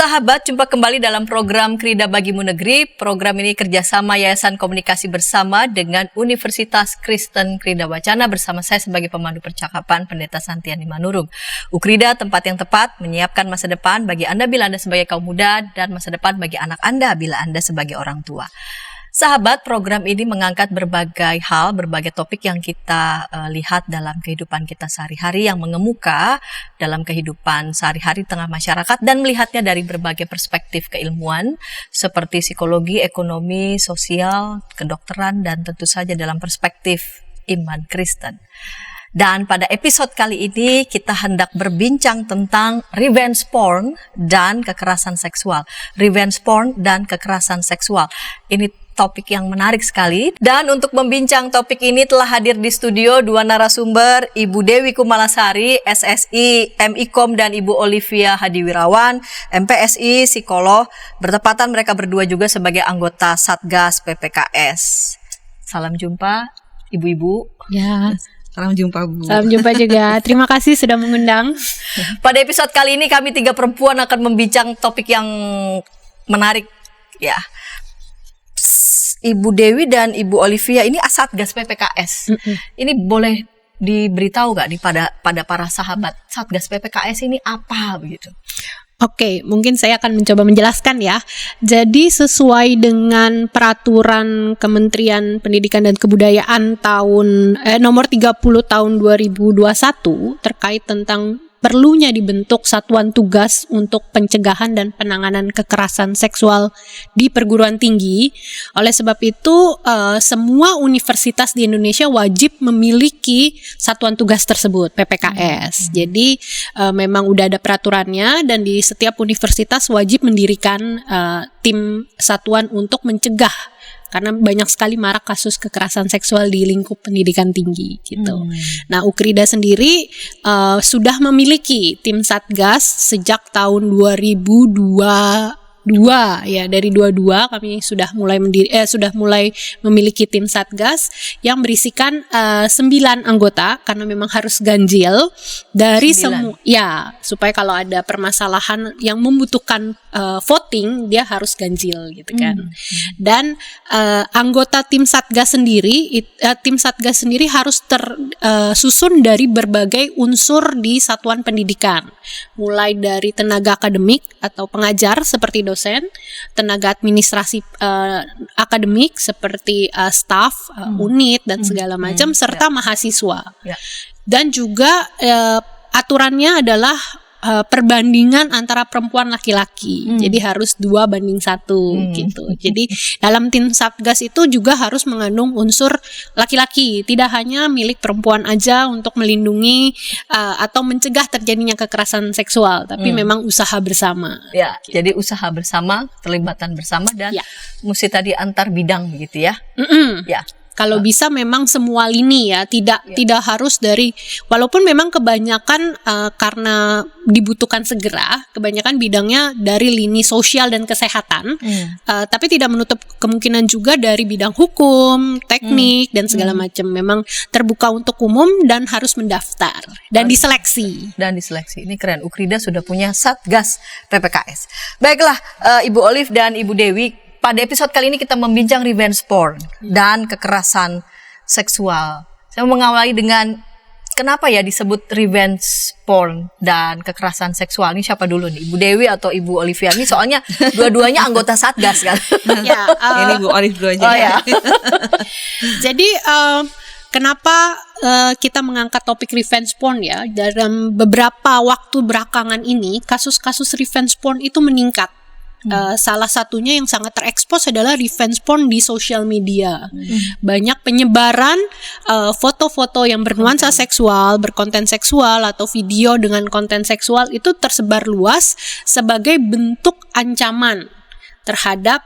Sahabat, jumpa kembali dalam program Krida Bagimu Negeri. Program ini kerjasama Yayasan Komunikasi Bersama dengan Universitas Kristen Krida Wacana bersama saya sebagai pemandu percakapan Pendeta Santiani Manurung. Ukrida, tempat yang tepat menyiapkan masa depan bagi Anda bila Anda sebagai kaum muda dan masa depan bagi anak Anda bila Anda sebagai orang tua. Sahabat, program ini mengangkat berbagai hal, berbagai topik yang kita lihat dalam kehidupan kita sehari-hari yang mengemuka dalam kehidupan sehari-hari tengah masyarakat dan melihatnya dari berbagai perspektif keilmuan seperti psikologi, ekonomi, sosial, kedokteran, dan tentu saja dalam perspektif iman Kristen. Dan pada episode kali ini kita hendak berbincang tentang revenge porn dan kekerasan seksual. Revenge porn dan kekerasan seksual. Ini topik yang menarik sekali. Dan untuk membincang topik ini telah hadir di studio dua narasumber, Ibu Dewi Kumalasari, SSI, MIKOM, dan Ibu Olivia Hadiwirawan, MPSI, psikolog. Bertepatan mereka berdua juga sebagai anggota Satgas PPKS. Salam jumpa, Ibu-ibu. Ya. Salam jumpa, Bu. Salam jumpa juga. Terima kasih sudah mengundang. Pada episode kali ini kami tiga perempuan akan membincang topik yang menarik, ya. Ibu Dewi dan Ibu Olivia ini Satgas PPKS. Ini boleh diberitahu nggak pada para sahabat Satgas PPKS ini apa begitu? Oke, mungkin saya akan mencoba menjelaskan ya. Jadi sesuai dengan peraturan Kementerian Pendidikan dan Kebudayaan nomor 30 tahun 2021 terkait tentang perlunya dibentuk satuan tugas untuk pencegahan dan penanganan kekerasan seksual di perguruan tinggi. Oleh sebab itu, semua universitas di Indonesia wajib memiliki satuan tugas tersebut, PPKS. Jadi, memang udah ada peraturannya dan di setiap universitas wajib mendirikan tim satuan untuk mencegah. Karena banyak sekali marak kasus kekerasan seksual di lingkup pendidikan tinggi gitu. Nah, Ukrida sendiri sudah memiliki tim Satgas sejak tahun 2022 ya, dari 22 kami sudah mulai memiliki tim Satgas yang berisikan 9 anggota karena memang harus ganjil dari semua ya, supaya kalau ada permasalahan yang membutuhkan voting dia harus ganjil gitu kan. Dan anggota tim Satgas sendiri harus tersusun dari berbagai unsur di satuan pendidikan, mulai dari tenaga akademik atau pengajar seperti dosen, tenaga administrasi akademik seperti staf, unit dan segala macam, serta mahasiswa. Dan juga aturannya adalah perbandingan antara perempuan laki-laki. Jadi harus 2:1 gitu. Jadi dalam tim Satgas itu juga harus mengandung unsur laki-laki, tidak hanya milik perempuan aja untuk melindungi atau mencegah terjadinya kekerasan seksual, tapi memang usaha bersama. Ya, jadi usaha bersama, terlibatan bersama dan mesti tadi antar bidang begitu ya. Ya. Kalau bisa memang semua lini ya, tidak harus dari, walaupun memang kebanyakan karena dibutuhkan segera, kebanyakan bidangnya dari lini sosial dan kesehatan, tapi tidak menutup kemungkinan juga dari bidang hukum, teknik dan segala macam. Memang terbuka untuk umum dan harus mendaftar dan diseleksi. Ini keren. Ukrida sudah punya Satgas PPKS. Baiklah, Ibu Olive dan Ibu Dewi. Pada episode kali ini kita membincang revenge porn dan kekerasan seksual. Saya mengawali dengan kenapa ya disebut revenge porn dan kekerasan seksual. Ini siapa dulu nih? Ibu Dewi atau Ibu Olivia? Ini soalnya dua-duanya anggota Satgas kan? Ya, ini Bu Olive dulu aja. Oh ya. Jadi kenapa kita mengangkat topik revenge porn ya? Dalam beberapa waktu belakangan ini kasus-kasus revenge porn itu meningkat. Salah satunya yang sangat terekspos adalah revenge porn di sosial media. Banyak penyebaran foto-foto yang bernuansa seksual, berkonten seksual atau video dengan konten seksual itu tersebar luas sebagai bentuk ancaman terhadap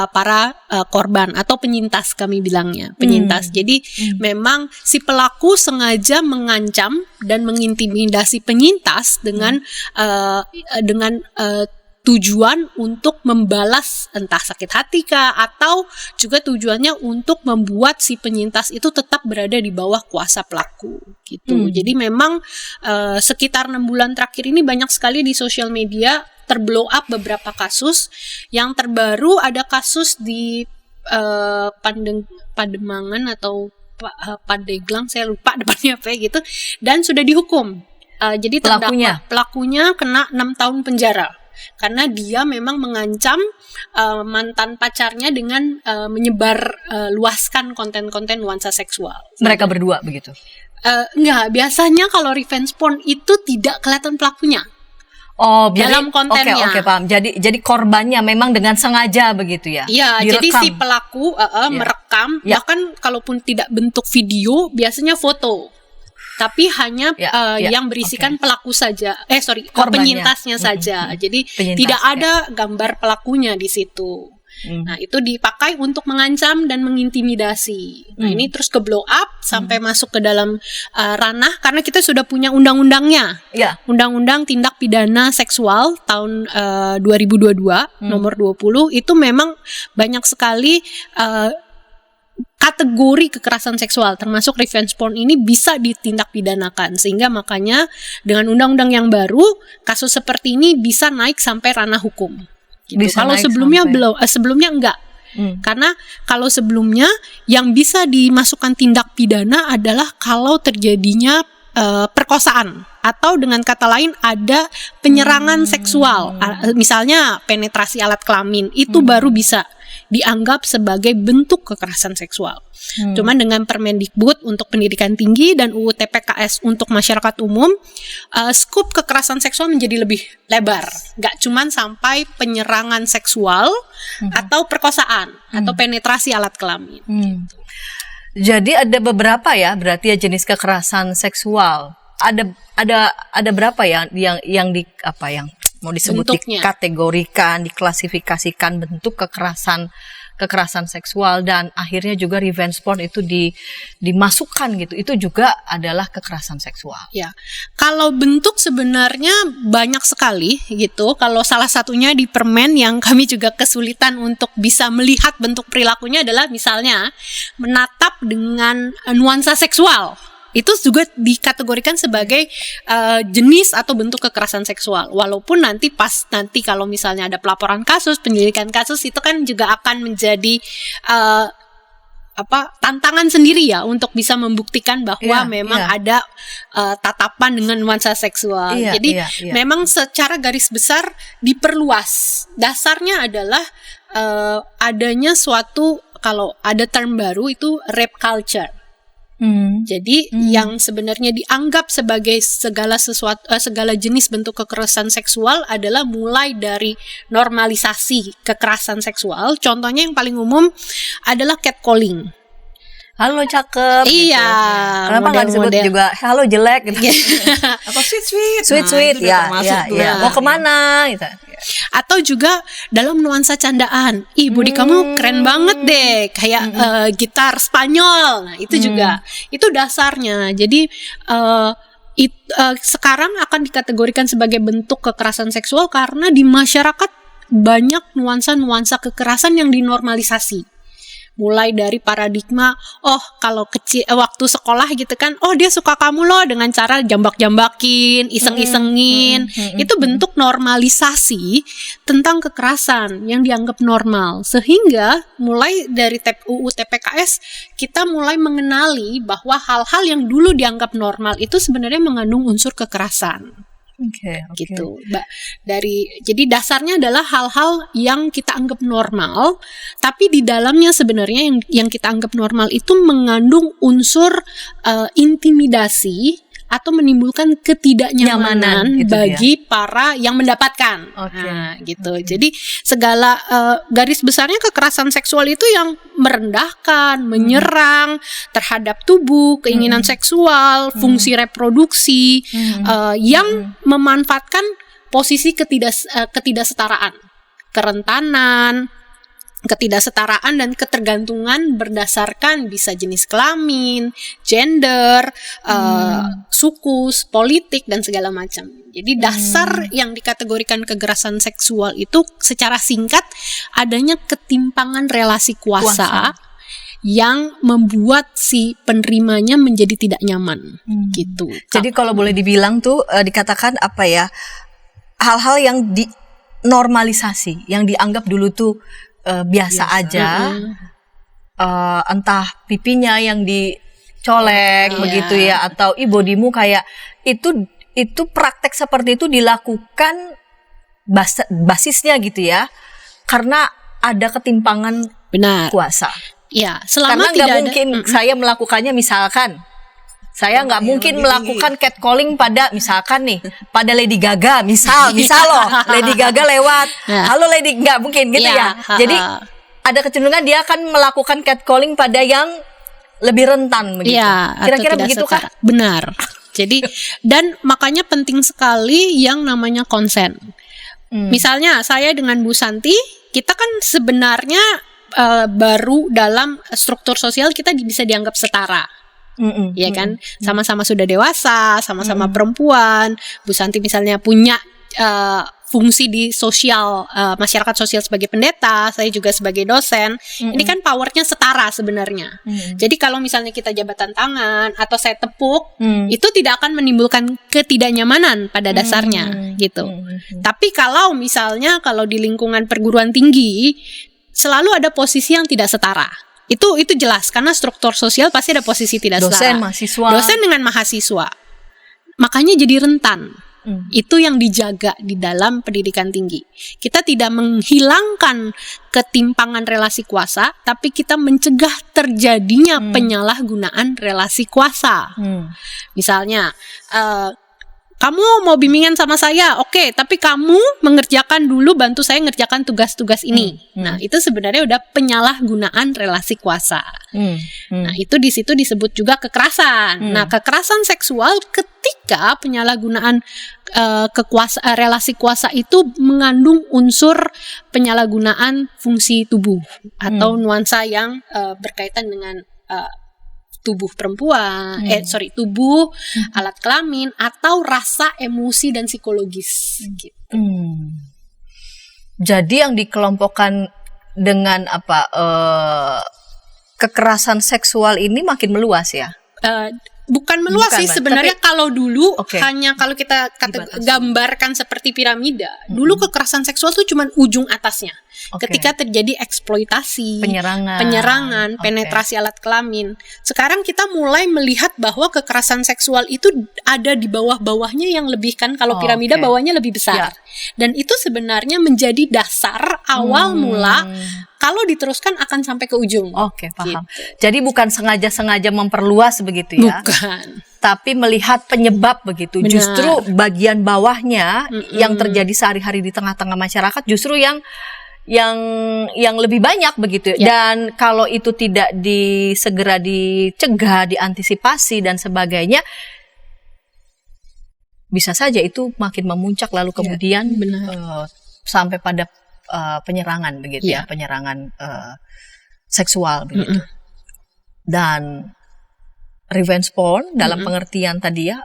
para korban atau penyintas, kami bilangnya penyintas. Jadi memang si pelaku sengaja mengancam dan mengintimidasi penyintas dengan tujuan untuk membalas entah sakit hati kah, atau juga tujuannya untuk membuat si penyintas itu tetap berada di bawah kuasa pelaku gitu. Jadi memang sekitar 6 bulan terakhir ini banyak sekali di sosial media terblow up beberapa kasus. Yang terbaru ada kasus di Pademangan atau Pandeglang, saya lupa depannya apa gitu, dan sudah dihukum. Jadi pelakunya kena 6 tahun penjara karena dia memang mengancam mantan pacarnya dengan menyebar luaskan konten-konten nuansa seksual. Mereka berdua begitu? Enggak, biasanya kalau revenge porn itu tidak kelihatan pelakunya. Oh, dalam kontennya. Oke, paham. Jadi korbannya memang dengan sengaja begitu ya? Iya, jadi si pelaku merekam, bahkan kalaupun tidak bentuk video, biasanya foto. Tapi hanya yang berisikan pelaku saja. Penyintasnya saja. Jadi tidak ada gambar pelakunya di situ. Nah, itu dipakai untuk mengancam dan mengintimidasi. Nah, ini terus ke blow up sampai masuk ke dalam ranah, karena kita sudah punya undang-undangnya. Undang-undang Tindak Pidana Seksual tahun 2022 nomor 20 itu memang banyak sekali kategori kekerasan seksual, termasuk revenge porn ini bisa ditindak pidanakan, sehingga makanya dengan undang-undang yang baru kasus seperti ini bisa naik sampai ranah hukum. Gitu. Kalau sebelumnya sebelumnya enggak. Karena kalau sebelumnya yang bisa dimasukkan tindak pidana adalah kalau terjadinya perkosaan, atau dengan kata lain ada penyerangan seksual, misalnya penetrasi alat kelamin, itu baru bisa dianggap sebagai bentuk kekerasan seksual. Cuman dengan Permendikbud untuk pendidikan tinggi dan UU TPKS untuk masyarakat umum, skup kekerasan seksual menjadi lebih lebar. Nggak cuman sampai penyerangan seksual atau perkosaan atau penetrasi alat kelamin. Jadi ada beberapa ya, berarti ya jenis kekerasan seksual. Ada berapa ya yang mau disebut bentuknya, dikategorikan, diklasifikasikan bentuk kekerasan seksual, dan akhirnya juga revenge porn itu dimasukkan gitu. Itu juga adalah kekerasan seksual. Ya. Kalau bentuk sebenarnya banyak sekali gitu. Kalau salah satunya di Permen yang kami juga kesulitan untuk bisa melihat bentuk perilakunya adalah misalnya menatap dengan nuansa seksual. Itu juga dikategorikan sebagai jenis atau bentuk kekerasan seksual. Walaupun nanti kalau misalnya ada pelaporan kasus, penyelidikan kasus, itu kan juga akan menjadi tantangan sendiri ya untuk bisa membuktikan bahwa memang ada tatapan dengan nuansa seksual. Jadi memang secara garis besar diperluas. Dasarnya adalah adanya suatu, kalau ada term baru itu rape culture. Jadi yang sebenarnya dianggap sebagai segala jenis bentuk kekerasan seksual adalah mulai dari normalisasi kekerasan seksual. Contohnya yang paling umum adalah catcalling. Halo cakep. Iya. Gitu. Kenapa nggak disebut juga halo jelek gitu? Atau sweet. Ya. Mau kemana gitu. Atau juga dalam nuansa candaan, body kamu keren banget deh, kayak gitar Spanyol. Nah, itu juga, itu dasarnya. Jadi sekarang akan dikategorikan sebagai bentuk kekerasan seksual karena di masyarakat banyak nuansa-nuansa kekerasan yang dinormalisasi. Mulai dari paradigma, kalau kecil waktu sekolah gitu kan, dia suka kamu loh dengan cara jambak-jambakin, iseng-isengin. Itu bentuk normalisasi tentang kekerasan yang dianggap normal. Sehingga mulai dari UU TPKS kita mulai mengenali bahwa hal-hal yang dulu dianggap normal itu sebenarnya mengandung unsur kekerasan. Gitu. Jadi dasarnya adalah hal-hal yang kita anggap normal, tapi di dalamnya sebenarnya yang kita anggap normal itu mengandung unsur intimidasi atau menimbulkan ketidaknyamanan bagi para yang mendapatkan. Gitu. Jadi segala garis besarnya kekerasan seksual itu yang merendahkan, menyerang terhadap tubuh, keinginan seksual, fungsi reproduksi, yang memanfaatkan posisi ketidaksetaraan, kerentanan, ketidaksetaraan dan ketergantungan berdasarkan bisa jenis kelamin, gender, suku, politik dan segala macam. Jadi dasar yang dikategorikan kekerasan seksual itu secara singkat adanya ketimpangan relasi kuasa. Yang membuat si penerimanya menjadi tidak nyaman, gitu. Jadi kalau boleh dibilang tuh dikatakan hal-hal yang normalisasi yang dianggap dulu tuh biasa aja. Entah pipinya yang dicolek begitu ya, atau bodimu kayak itu praktek seperti itu dilakukan basisnya gitu ya, karena ada ketimpangan kuasa. Ya, selama karena nggak mungkin saya melakukannya, misalkan saya nggak mungkin melakukan catcalling pada misalkan nih pada Lady Gaga misal loh, Lady Gaga lewat, halo Lady, nggak mungkin gitu ya. Jadi ada kecenderungan dia akan melakukan catcalling pada yang lebih rentan begitu. Ya, kira-kira begitu kan? Benar. Jadi dan makanya penting sekali yang namanya konsen. Misalnya saya dengan Bu Santi, kita kan sebenarnya baru dalam struktur sosial kita bisa dianggap setara. Ya kan, sama-sama sudah dewasa, sama-sama perempuan. Bu Santi misalnya punya fungsi di sosial, masyarakat sosial sebagai pendeta, saya juga sebagai dosen. Ini kan powernya setara sebenarnya. Jadi kalau misalnya kita jabatan tangan atau saya tepuk, itu tidak akan menimbulkan ketidaknyamanan pada dasarnya gitu. Tapi kalau misalnya kalau di lingkungan perguruan tinggi selalu ada posisi yang tidak setara. Itu jelas karena struktur sosial pasti ada posisi tidak setara. Dosen dengan mahasiswa. Makanya jadi rentan. Itu yang dijaga di dalam pendidikan tinggi. Kita tidak menghilangkan ketimpangan relasi kuasa, tapi kita mencegah terjadinya penyalahgunaan relasi kuasa. Misalnya, kamu mau bimbingan sama saya, oke, tapi kamu mengerjakan dulu, bantu saya ngerjakan tugas-tugas ini. Nah, itu sebenarnya udah penyalahgunaan relasi kuasa. Nah, itu di situ disebut juga kekerasan. Nah, kekerasan seksual ketika penyalahgunaan relasi kuasa itu mengandung unsur penyalahgunaan fungsi tubuh atau nuansa yang berkaitan dengan tubuh perempuan, tubuh, alat kelamin, atau rasa emosi dan psikologis. Gitu. Jadi yang dikelompokkan dengan kekerasan seksual ini makin meluas ya? Bukan meluas sih sebenarnya, kalau dulu hanya kalau kita gambarkan seperti piramida, dulu kekerasan seksual itu cuma ujung atasnya. Ketika terjadi eksploitasi, penyerangan, penetrasi alat kelamin. Sekarang kita mulai melihat bahwa kekerasan seksual itu ada di bawah-bawahnya yang lebih, kan kalau piramida bawahnya lebih besar. Dan itu sebenarnya menjadi dasar awal mula kalau diteruskan akan sampai ke ujung. Oke, paham. Gitu. Jadi bukan sengaja memperluas begitu ya. Bukan. Tapi melihat penyebab begitu. Benar. Justru bagian bawahnya yang terjadi sehari-hari di tengah-tengah masyarakat justru yang lebih banyak begitu. Dan kalau itu tidak segera dicegah, diantisipasi dan sebagainya, bisa saja itu makin memuncak lalu kemudian sampai pada penyerangan begitu ya, penyerangan seksual begitu. Dan revenge porn dalam pengertian tadi ya,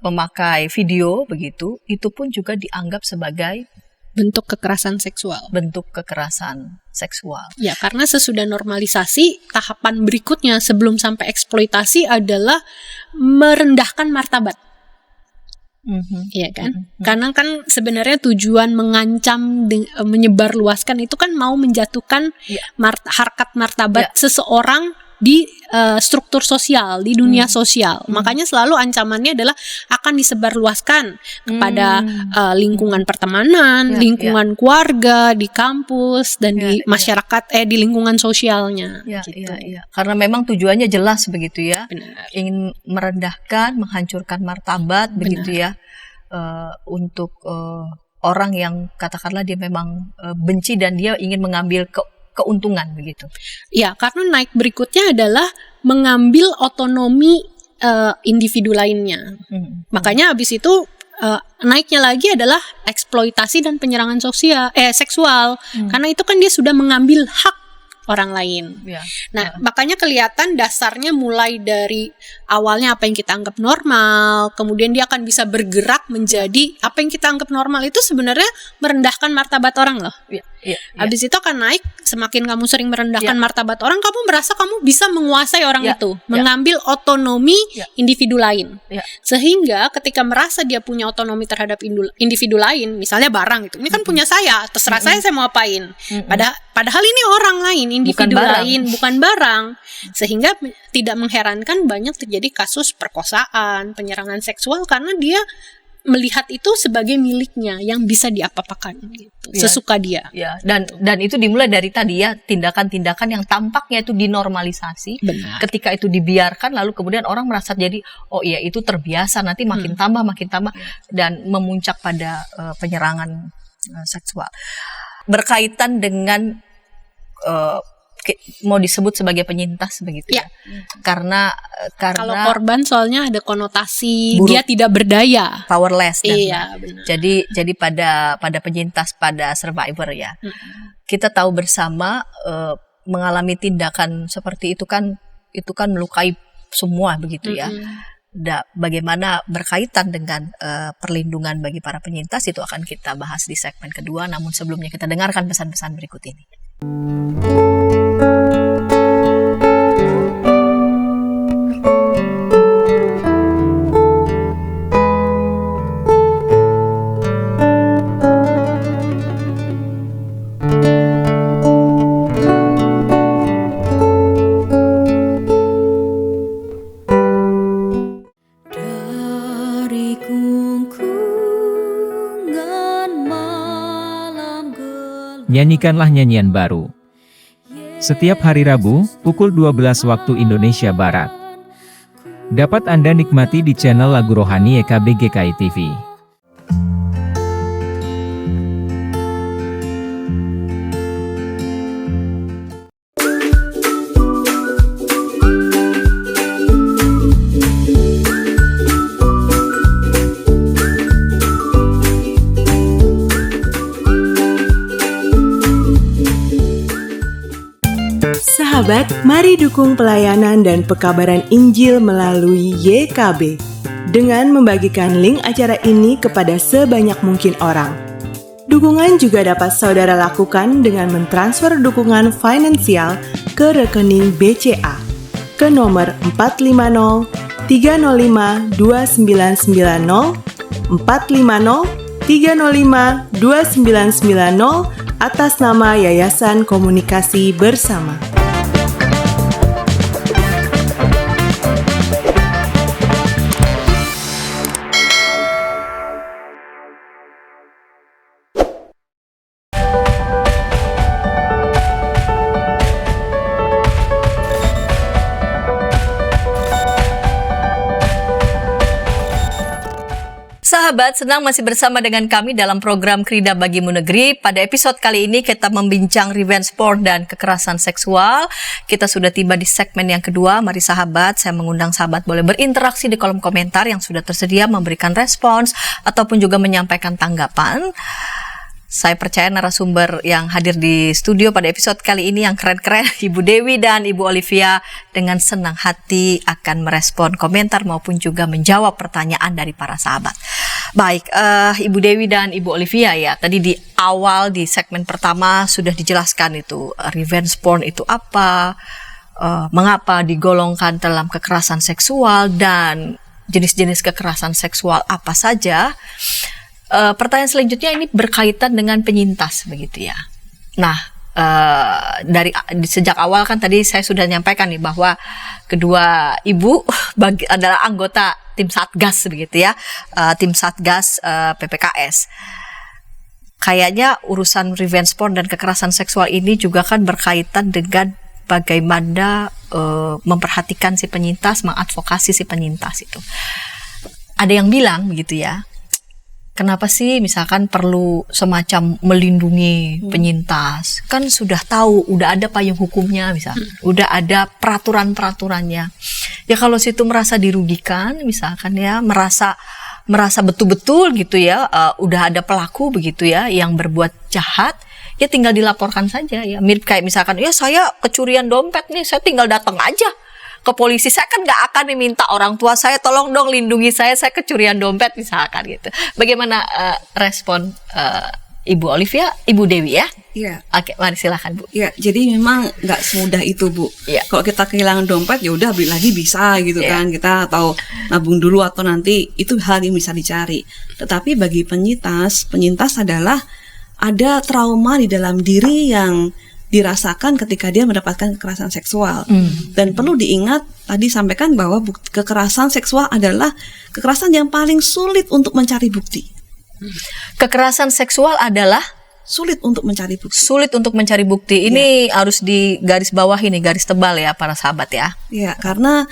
memakai video begitu, itu pun juga dianggap sebagai bentuk kekerasan seksual. Ya, karena sesudah normalisasi, tahapan berikutnya sebelum sampai eksploitasi adalah merendahkan martabat. Iya kan? Karena kan sebenarnya tujuan mengancam, menyebarluaskan itu kan mau menjatuhkan harkat martabat seseorang di struktur sosial, di dunia sosial. Makanya selalu ancamannya adalah akan disebarluaskan kepada lingkungan pertemanan, lingkungan keluarga, di kampus dan di masyarakat, di lingkungan sosialnya. Gitu. Karena memang tujuannya jelas begitu ya. Benar. Ingin merendahkan, menghancurkan martabat begitu ya, untuk orang yang katakanlah dia memang benci dan dia ingin mengambil keuntungan begitu. Ya, karena naik berikutnya adalah mengambil otonomi individu lainnya. Makanya habis itu naiknya lagi adalah eksploitasi dan penyerangan seksual. Karena itu kan dia sudah mengambil hak orang lain. Nah, makanya kelihatan dasarnya mulai dari awalnya apa yang kita anggap normal, kemudian dia akan bisa bergerak menjadi apa yang kita anggap normal itu sebenarnya merendahkan martabat orang loh. Iya. Habis itu akan naik, semakin kamu sering merendahkan martabat orang, kamu merasa kamu bisa menguasai orang itu, mengambil otonomi individu lain. Sehingga ketika merasa dia punya otonomi terhadap individu lain, misalnya barang itu, ini kan punya saya, terserah saya mau apain. Padahal ini orang lain, individu lain, bukan barang. Sehingga tidak mengherankan banyak terjadi kasus perkosaan, penyerangan seksual karena dia melihat itu sebagai miliknya yang bisa diapa-apakan gitu, sesuka dia. Ya, dan itu dimulai dari tadi ya, tindakan-tindakan yang tampaknya itu dinormalisasi. Benar. Ketika itu dibiarkan lalu kemudian orang merasa jadi oh iya itu terbiasa, nanti makin tambah dan memuncak pada penyerangan seksual. Berkaitan dengan mau disebut sebagai penyintas begitu ya. Karena kalau korban soalnya ada konotasi buruk, dia tidak berdaya, powerless dan benar. Jadi pada penyintas, pada survivor ya. Kita tahu bersama mengalami tindakan seperti itu kan melukai semua begitu ya. Bagaimana berkaitan dengan perlindungan bagi para penyintas itu akan kita bahas di segmen kedua, namun sebelumnya kita dengarkan pesan-pesan berikut ini. Nyanyikanlah nyanyian baru. Setiap hari Rabu, pukul 12 waktu Indonesia Barat. Dapat Anda nikmati di channel Lagu Rohani YKB GKI TV. Sahabat, mari dukung pelayanan dan pekabaran Injil melalui YKB dengan membagikan link acara ini kepada sebanyak mungkin orang. Dukungan juga dapat saudara lakukan dengan mentransfer dukungan finansial ke rekening BCA ke nomor 450 305 2990 450 305 2990 atas nama Yayasan Komunikasi Bersama. Sahabat, senang masih bersama dengan kami dalam program Krida Bagimu Negeri. Pada episode kali ini kita membincang revenge porn dan kekerasan seksual. Kita sudah tiba di segmen yang kedua. Mari sahabat, saya mengundang sahabat boleh berinteraksi di kolom komentar yang sudah tersedia, memberikan respons ataupun juga menyampaikan tanggapan. Saya percaya narasumber yang hadir di studio pada episode kali ini yang keren-keren, Ibu Dewi dan Ibu Olivia, dengan senang hati akan merespon komentar maupun juga menjawab pertanyaan dari para sahabat. Baik, Ibu Dewi dan Ibu Olivia ya, tadi di awal di segmen pertama sudah dijelaskan itu revenge porn itu apa, mengapa digolongkan dalam kekerasan seksual dan jenis-jenis kekerasan seksual apa saja. Pertanyaan selanjutnya ini berkaitan dengan penyintas begitu ya. Nah, sejak awal kan tadi saya sudah nyampaikan nih bahwa kedua ibu adalah anggota tim Satgas begitu ya, tim Satgas PPKS. Kayaknya urusan revenge porn dan kekerasan seksual ini juga kan berkaitan dengan bagaimana memperhatikan si penyintas, mengadvokasi si penyintas itu. Ada yang bilang begitu ya, kenapa sih misalkan perlu semacam melindungi penyintas? Kan sudah tahu, udah ada payung hukumnya misalkan, udah ada peraturan-peraturannya. Ya kalau situ merasa dirugikan misalkan ya, merasa betul-betul gitu ya, udah ada pelaku begitu ya yang berbuat jahat, ya tinggal dilaporkan saja ya. Mirip kayak misalkan, ya saya kecurian dompet nih, saya tinggal datang aja ke polisi, saya kan nggak akan minta orang tua saya tolong dong lindungi saya kecurian dompet misalkan gitu. Bagaimana respon Ibu Olivia, Ibu Dewi ya. Iya. Oke, mari silakan Bu. Ya, jadi memang nggak semudah itu, Bu. Iya. Kalau kita kehilangan dompet, ya udah beli lagi bisa gitu Iya. kan. Kita atau nabung dulu atau nanti itu hal yang bisa dicari. Tetapi bagi penyintas adalah ada trauma di dalam diri yang dirasakan ketika dia mendapatkan kekerasan seksual. Dan perlu diingat tadi sampaikan bahwa kekerasan seksual adalah kekerasan yang paling sulit untuk mencari bukti. Kekerasan seksual adalah Sulit untuk mencari bukti. sulit untuk mencari bukti. Ini harus di garis bawah ini, garis tebal ya para sahabat ya. Ya, karena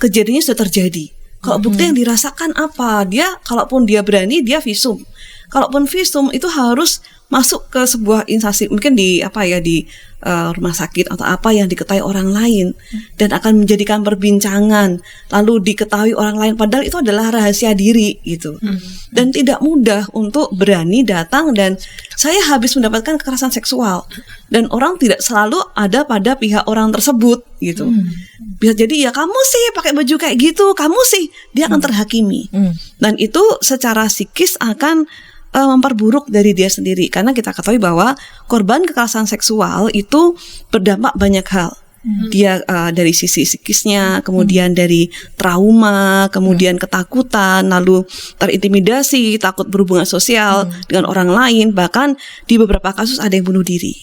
kejadiannya sudah terjadi. Kalau bukti yang dirasakan apa? Kalaupun dia berani, dia visum. Kalaupun visum itu harus masuk ke sebuah instansi, mungkin di rumah sakit atau apa yang diketahui orang lain dan akan menjadikan perbincangan, lalu diketahui orang lain padahal itu adalah rahasia diri gitu. Dan tidak mudah untuk berani datang dan saya habis mendapatkan kekerasan seksual dan orang tidak selalu ada pada pihak orang tersebut gitu. Bisa jadi ya kamu sih pakai baju kayak gitu, kamu sih, dia akan terhakimi. Dan itu secara psikis akan memperburuk dari dia sendiri karena kita ketahui bahwa korban kekerasan seksual itu berdampak banyak hal. Dia dari sisi psikisnya, kemudian dari trauma, kemudian ketakutan, lalu terintimidasi, takut berhubungan sosial dengan orang lain, bahkan di beberapa kasus ada yang bunuh diri.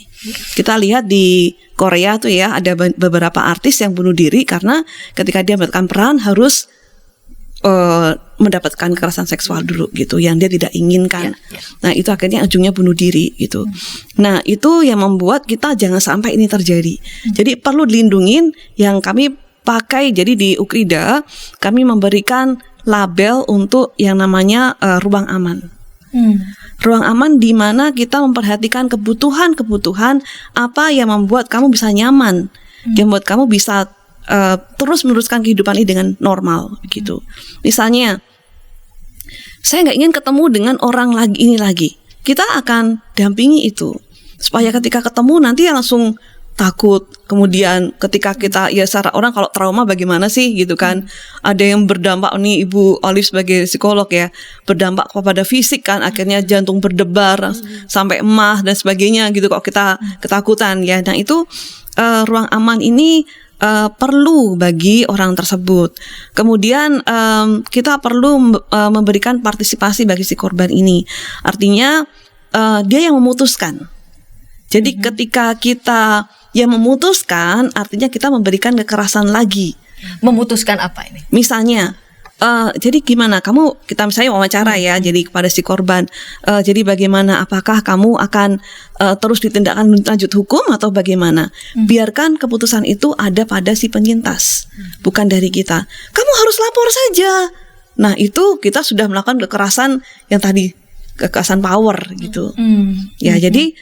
Kita lihat di Korea tuh ya, ada beberapa artis yang bunuh diri karena ketika dia mendapatkan peran harus mendapatkan kekerasan seksual dulu gitu yang dia tidak inginkan. Nah, itu akhirnya ujungnya bunuh diri gitu. Nah, itu yang membuat kita jangan sampai ini terjadi. Jadi perlu dilindungin yang kami pakai. Jadi di Ukrida kami memberikan label untuk yang namanya ruang aman. Ruang aman di mana kita memperhatikan kebutuhan apa yang membuat kamu bisa nyaman, yang membuat kamu bisa terus meneruskan kehidupan ini dengan normal begitu. Misalnya, saya nggak ingin ketemu dengan orang ini lagi. Kita akan dampingi itu supaya ketika ketemu nanti langsung takut. Kemudian ketika kita secara orang kalau trauma bagaimana sih gitu kan? Ada yang berdampak nih Ibu Olive sebagai psikolog ya, berdampak kepada fisik kan, akhirnya jantung berdebar sampai emah dan sebagainya gitu kalau kita ketakutan ya. Nah itu ruang aman ini perlu bagi orang tersebut. Kemudian kita perlu memberikan partisipasi bagi si korban ini. Artinya dia yang memutuskan. Jadi ketika kita yang memutuskan, artinya kita memberikan kekerasan lagi. Memutuskan apa ini? Misalnya, jadi gimana? Kita misalnya wawancara ya, jadi kepada si korban. Jadi bagaimana? Apakah kamu akan terus ditindakkan lanjut hukum atau bagaimana? Biarkan keputusan itu ada pada si penyintas, bukan dari kita. Kamu harus lapor saja. Nah itu kita sudah melakukan kekerasan yang tadi, kekerasan power gitu. Ya jadi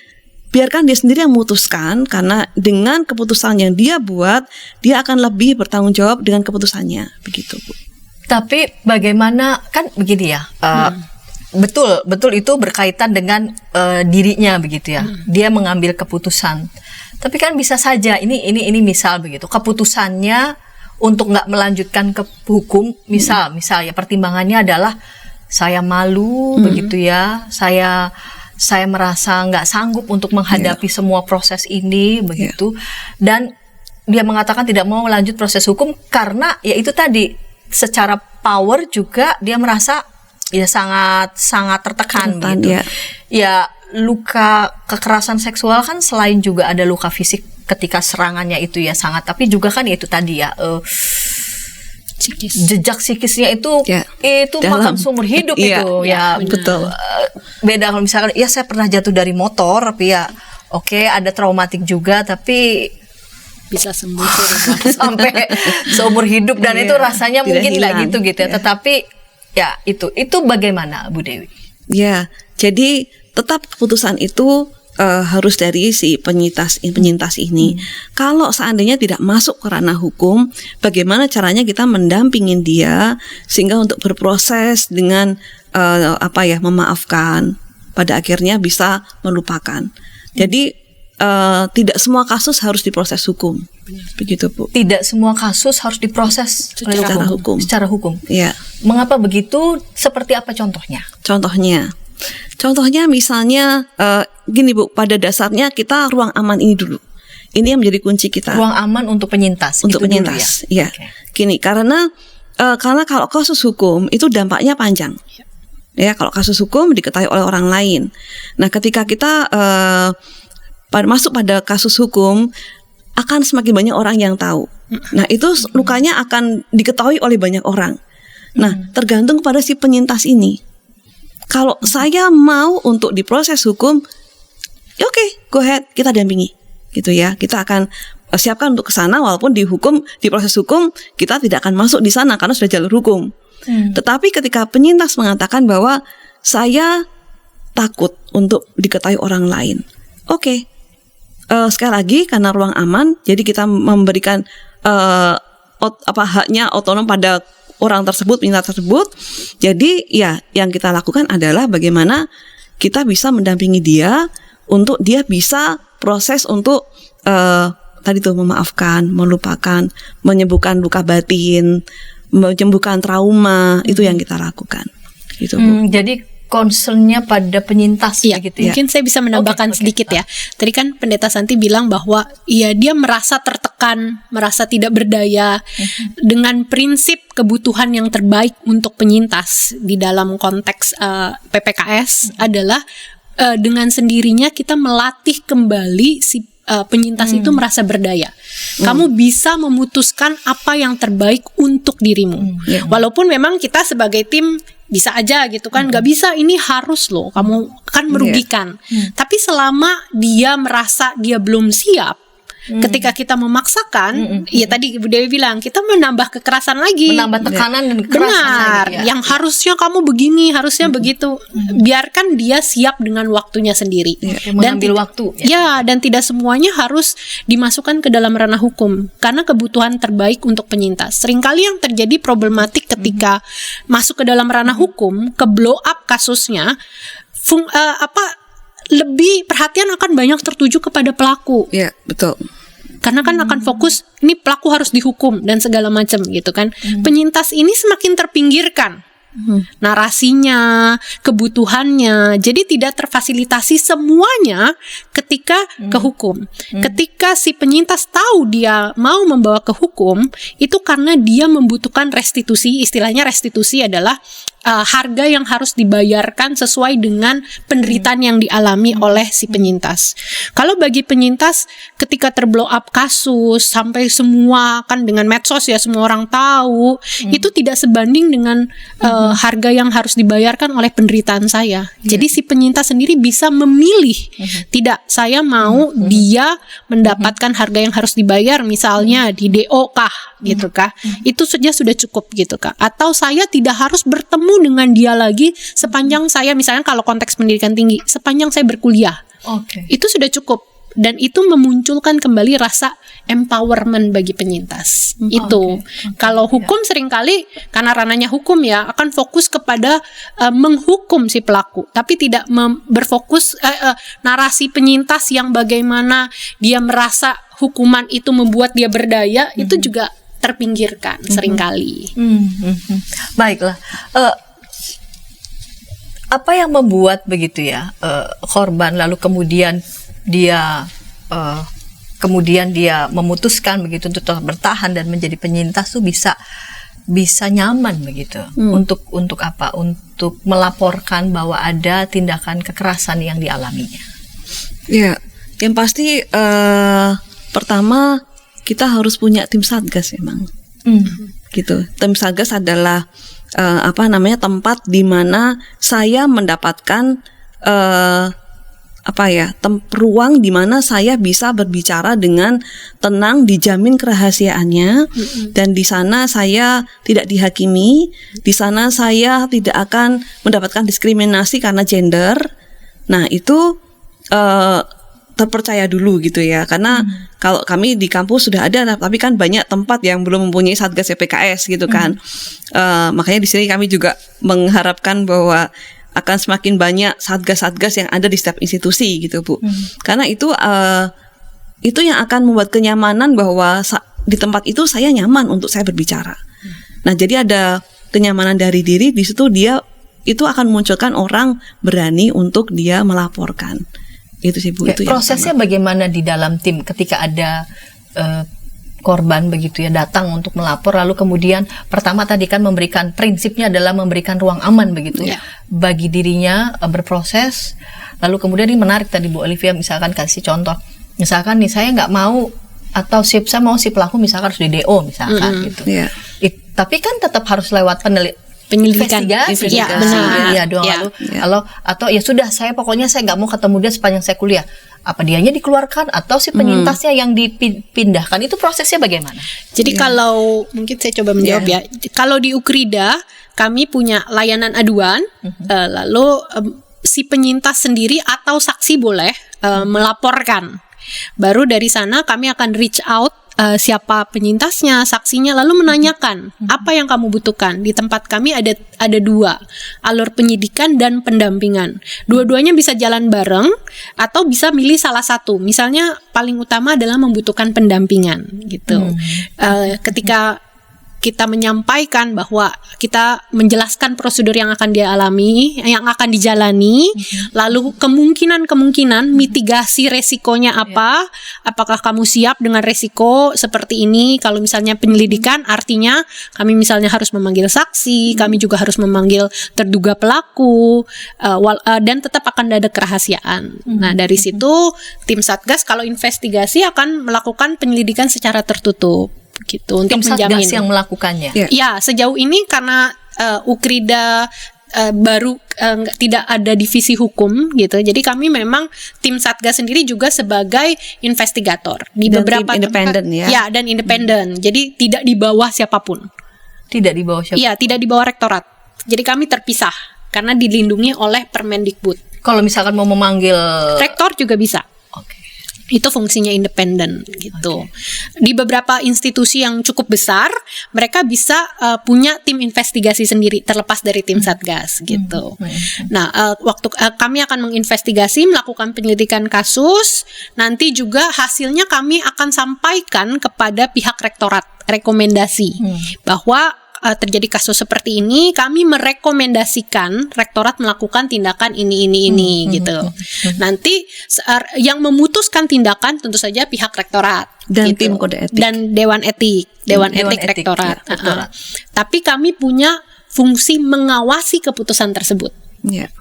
biarkan dia sendiri yang memutuskan, karena dengan keputusan yang dia buat, dia akan lebih bertanggung jawab dengan keputusannya, begitu Bu. Tapi bagaimana, kan begini ya, betul itu berkaitan dengan dirinya begitu ya. Dia mengambil keputusan. Tapi kan bisa saja ini misal begitu, keputusannya untuk nggak melanjutkan ke hukum, misal ya pertimbangannya adalah saya malu begitu ya, saya merasa nggak sanggup untuk menghadapi semua proses ini begitu, dan dia mengatakan tidak mau lanjut proses hukum karena ya itu tadi, secara power juga dia merasa ya sangat tertekan gitu. Ya luka kekerasan seksual kan selain juga ada luka fisik ketika serangannya itu ya sangat, tapi juga kan ya itu tadi ya jejak psikisnya itu makan seumur hidup itu ya betul. Beda kalau misalkan ya saya pernah jatuh dari motor tapi ya oke, ada traumatik juga tapi bisa sembuh sampai seumur hidup dan itu rasanya mungkin nggak gitu ya. Tetapi ya itu bagaimana Bu Dewi? Ya, jadi tetap keputusan itu harus dari si penyintas ini. Kalau seandainya tidak masuk ke ranah hukum, bagaimana caranya kita mendampingin dia sehingga untuk berproses dengan memaafkan, pada akhirnya bisa melupakan. Jadi tidak semua kasus harus diproses hukum, begitu Bu. Tidak semua kasus harus diproses secara hukum. Ya. Mengapa begitu? Seperti apa contohnya? Contohnya, Contohnya misalnya gini Bu, pada dasarnya kita ruang aman ini dulu. Ini yang menjadi kunci kita. Ruang aman untuk penyintas. Untuk itu penyintas, dulu ya. ya. Oke. Gini, karena kalau kasus hukum itu dampaknya panjang. Ya, kalau kasus hukum diketahui oleh orang lain. Nah, ketika kita masuk pada kasus hukum, akan semakin banyak orang yang tahu. Nah, itu lukanya akan diketahui oleh banyak orang. Nah, tergantung pada si penyintas ini. Kalau saya mau untuk diproses hukum, ya oke, go ahead, kita dampingi. Gitu ya, kita akan siapkan untuk ke sana, walaupun di proses hukum kita tidak akan masuk di sana karena sudah jalur hukum. Tetapi ketika penyintas mengatakan bahwa saya takut untuk diketahui orang lain, oke, sekali lagi karena ruang aman, jadi kita memberikan haknya otonom pada orang tersebut, penyintas tersebut. Jadi ya yang kita lakukan adalah bagaimana kita bisa mendampingi dia untuk dia bisa proses untuk tadi tuh memaafkan, melupakan, menyembuhkan luka batin, menyembuhkan trauma, itu yang kita lakukan. Gitu, Bu. Jadi concernnya pada penyintas Iya, gitu ya. mungkin saya bisa menambahkan sedikit ya. Tadi kan Pendeta Santi bilang bahwa ya dia merasa tertekan, merasa tidak berdaya dengan prinsip kebutuhan yang terbaik untuk penyintas di dalam konteks PPKS adalah dengan sendirinya kita melatih kembali si penyintas itu merasa berdaya. Kamu bisa memutuskan apa yang terbaik untuk dirimu. Walaupun memang kita sebagai tim bisa aja gitu kan, nggak bisa, ini harus loh, kamu kan merugikan. Tapi selama dia merasa dia belum siap, ketika kita memaksakan, ya tadi Ibu Dewi bilang, kita menambah kekerasan lagi, Menambah tekanan dan kekerasan benar, lagi, ya. yang harusnya kamu begini, harusnya begitu. Biarkan dia siap dengan waktunya sendiri. Mengambil waktu. Ya, dan tidak semuanya harus dimasukkan ke dalam ranah hukum karena kebutuhan terbaik untuk penyintas. Seringkali yang terjadi problematik ketika masuk ke dalam ranah hukum, ke blow up kasusnya, lebih perhatian akan banyak tertuju kepada pelaku. Ya, betul. Karena kan akan fokus, ini pelaku harus dihukum dan segala macam gitu kan. Penyintas ini semakin terpinggirkan. Narasinya, kebutuhannya, jadi tidak terfasilitasi semuanya ketika ke hukum. Ketika si penyintas tahu dia mau membawa ke hukum, itu karena dia membutuhkan restitusi. Istilahnya restitusi adalah harga yang harus dibayarkan sesuai dengan penderitaan yang dialami oleh si penyintas. Kalau bagi penyintas ketika terblow up kasus sampai semua kan dengan medsos ya semua orang tahu, itu tidak sebanding dengan harga yang harus dibayarkan oleh penderitaan saya. Jadi si penyintas sendiri bisa memilih, tidak, saya mau dia mendapatkan harga yang harus dibayar, misalnya di DO kah gitu kah, itu saja sudah cukup gitu kah, atau saya tidak harus bertemu dengan dia lagi sepanjang saya, misalnya kalau konteks pendidikan tinggi, sepanjang saya berkuliah. Itu sudah cukup, dan itu memunculkan kembali rasa empowerment bagi penyintas. Itu kalau hukum seringkali karena ranahnya hukum ya akan fokus kepada menghukum si pelaku, tapi tidak berfokus narasi penyintas yang bagaimana dia merasa hukuman itu membuat dia berdaya, itu juga terpinggirkan seringkali. Baiklah. Apa yang membuat begitu ya korban lalu kemudian dia memutuskan begitu untuk tetap bertahan dan menjadi penyintas tuh bisa nyaman begitu untuk apa? Untuk melaporkan bahwa ada tindakan kekerasan yang dialaminya. Ya, yang pasti pertama kita harus punya tim satgas memang. Gitu. Tim satgas adalah tempat di mana saya mendapatkan ruang di mana saya bisa berbicara dengan tenang, dijamin kerahasiaannya, dan di sana saya tidak dihakimi, di sana saya tidak akan mendapatkan diskriminasi karena gender. Nah, itu terpercaya dulu gitu ya, karena kalau kami di kampus sudah ada, tapi kan banyak tempat yang belum mempunyai satgas PPKS gitu kan. Makanya di sini kami juga mengharapkan bahwa akan semakin banyak satgas-satgas yang ada di setiap institusi gitu Bu. Karena itu yang akan membuat kenyamanan bahwa di tempat itu saya nyaman untuk saya berbicara. Nah, jadi ada kenyamanan dari diri, di situ dia itu akan memunculkan orang berani untuk dia melaporkan. Itu sih Bu. Itu prosesnya bagaimana di dalam tim ketika ada korban begitu ya datang untuk melapor, lalu kemudian pertama tadi kan memberikan prinsipnya adalah memberikan ruang aman begitu bagi dirinya berproses, lalu kemudian ini menarik tadi Bu Olivia misalkan kasih contoh, misalkan nih saya nggak mau atau saya mau si pelaku misalkan harus di DO misalkan gitu, tapi kan tetap harus lewat penyelidikan, investigasi, benar, lalu atau ya sudah saya pokoknya saya nggak mau ketemu dia sepanjang saya kuliah, apa dianya dikeluarkan atau si penyintasnya yang dipindahkan, itu prosesnya bagaimana? Jadi kalau mungkin saya coba menjawab ya, kalau di Ukrida kami punya layanan aduan, lalu si penyintas sendiri atau saksi boleh melaporkan, baru dari sana kami akan reach out siapa penyintasnya, saksinya, lalu menanyakan apa yang kamu butuhkan. Di tempat kami ada 2, alur penyidikan dan pendampingan. Dua-duanya bisa jalan bareng atau bisa milih salah satu. Misalnya paling utama adalah membutuhkan pendampingan gitu. Ketika kita menyampaikan bahwa kita menjelaskan prosedur yang akan dia alami, yang akan dijalani, lalu kemungkinan mitigasi resikonya apa, apakah kamu siap dengan resiko seperti ini. Kalau misalnya penyelidikan, artinya kami misalnya harus memanggil saksi, kami juga harus memanggil terduga pelaku, dan tetap akan ada kerahasiaan. Nah dari situ tim Satgas kalau investigasi akan melakukan penyelidikan secara tertutup gitu untuk menjamin. Satgas yang melakukannya. Ya, sejauh ini karena Ukrida baru tidak ada divisi hukum gitu. Jadi kami memang tim Satgas sendiri juga sebagai investigator di dan beberapa independen ya. Ya, dan independen. Jadi tidak di bawah siapapun. Tidak di bawah siapa? Iya, tidak di bawah rektorat. Jadi kami terpisah karena dilindungi oleh Permendikbud. Kalau misalkan mau memanggil rektor juga bisa. Itu fungsinya independen gitu. Di beberapa institusi yang cukup besar, mereka bisa punya tim investigasi sendiri terlepas dari tim Satgas gitu. Nah, waktu kami akan menginvestigasi, melakukan penyelidikan kasus, nanti juga hasilnya kami akan sampaikan kepada pihak rektorat, rekomendasi bahwa terjadi kasus seperti ini, kami merekomendasikan rektorat melakukan tindakan ini gitu. Nanti yang memutuskan tindakan tentu saja pihak rektorat dan gitu. tim kode etik Dan dewan etik rektorat. Tapi kami punya fungsi mengawasi keputusan tersebut.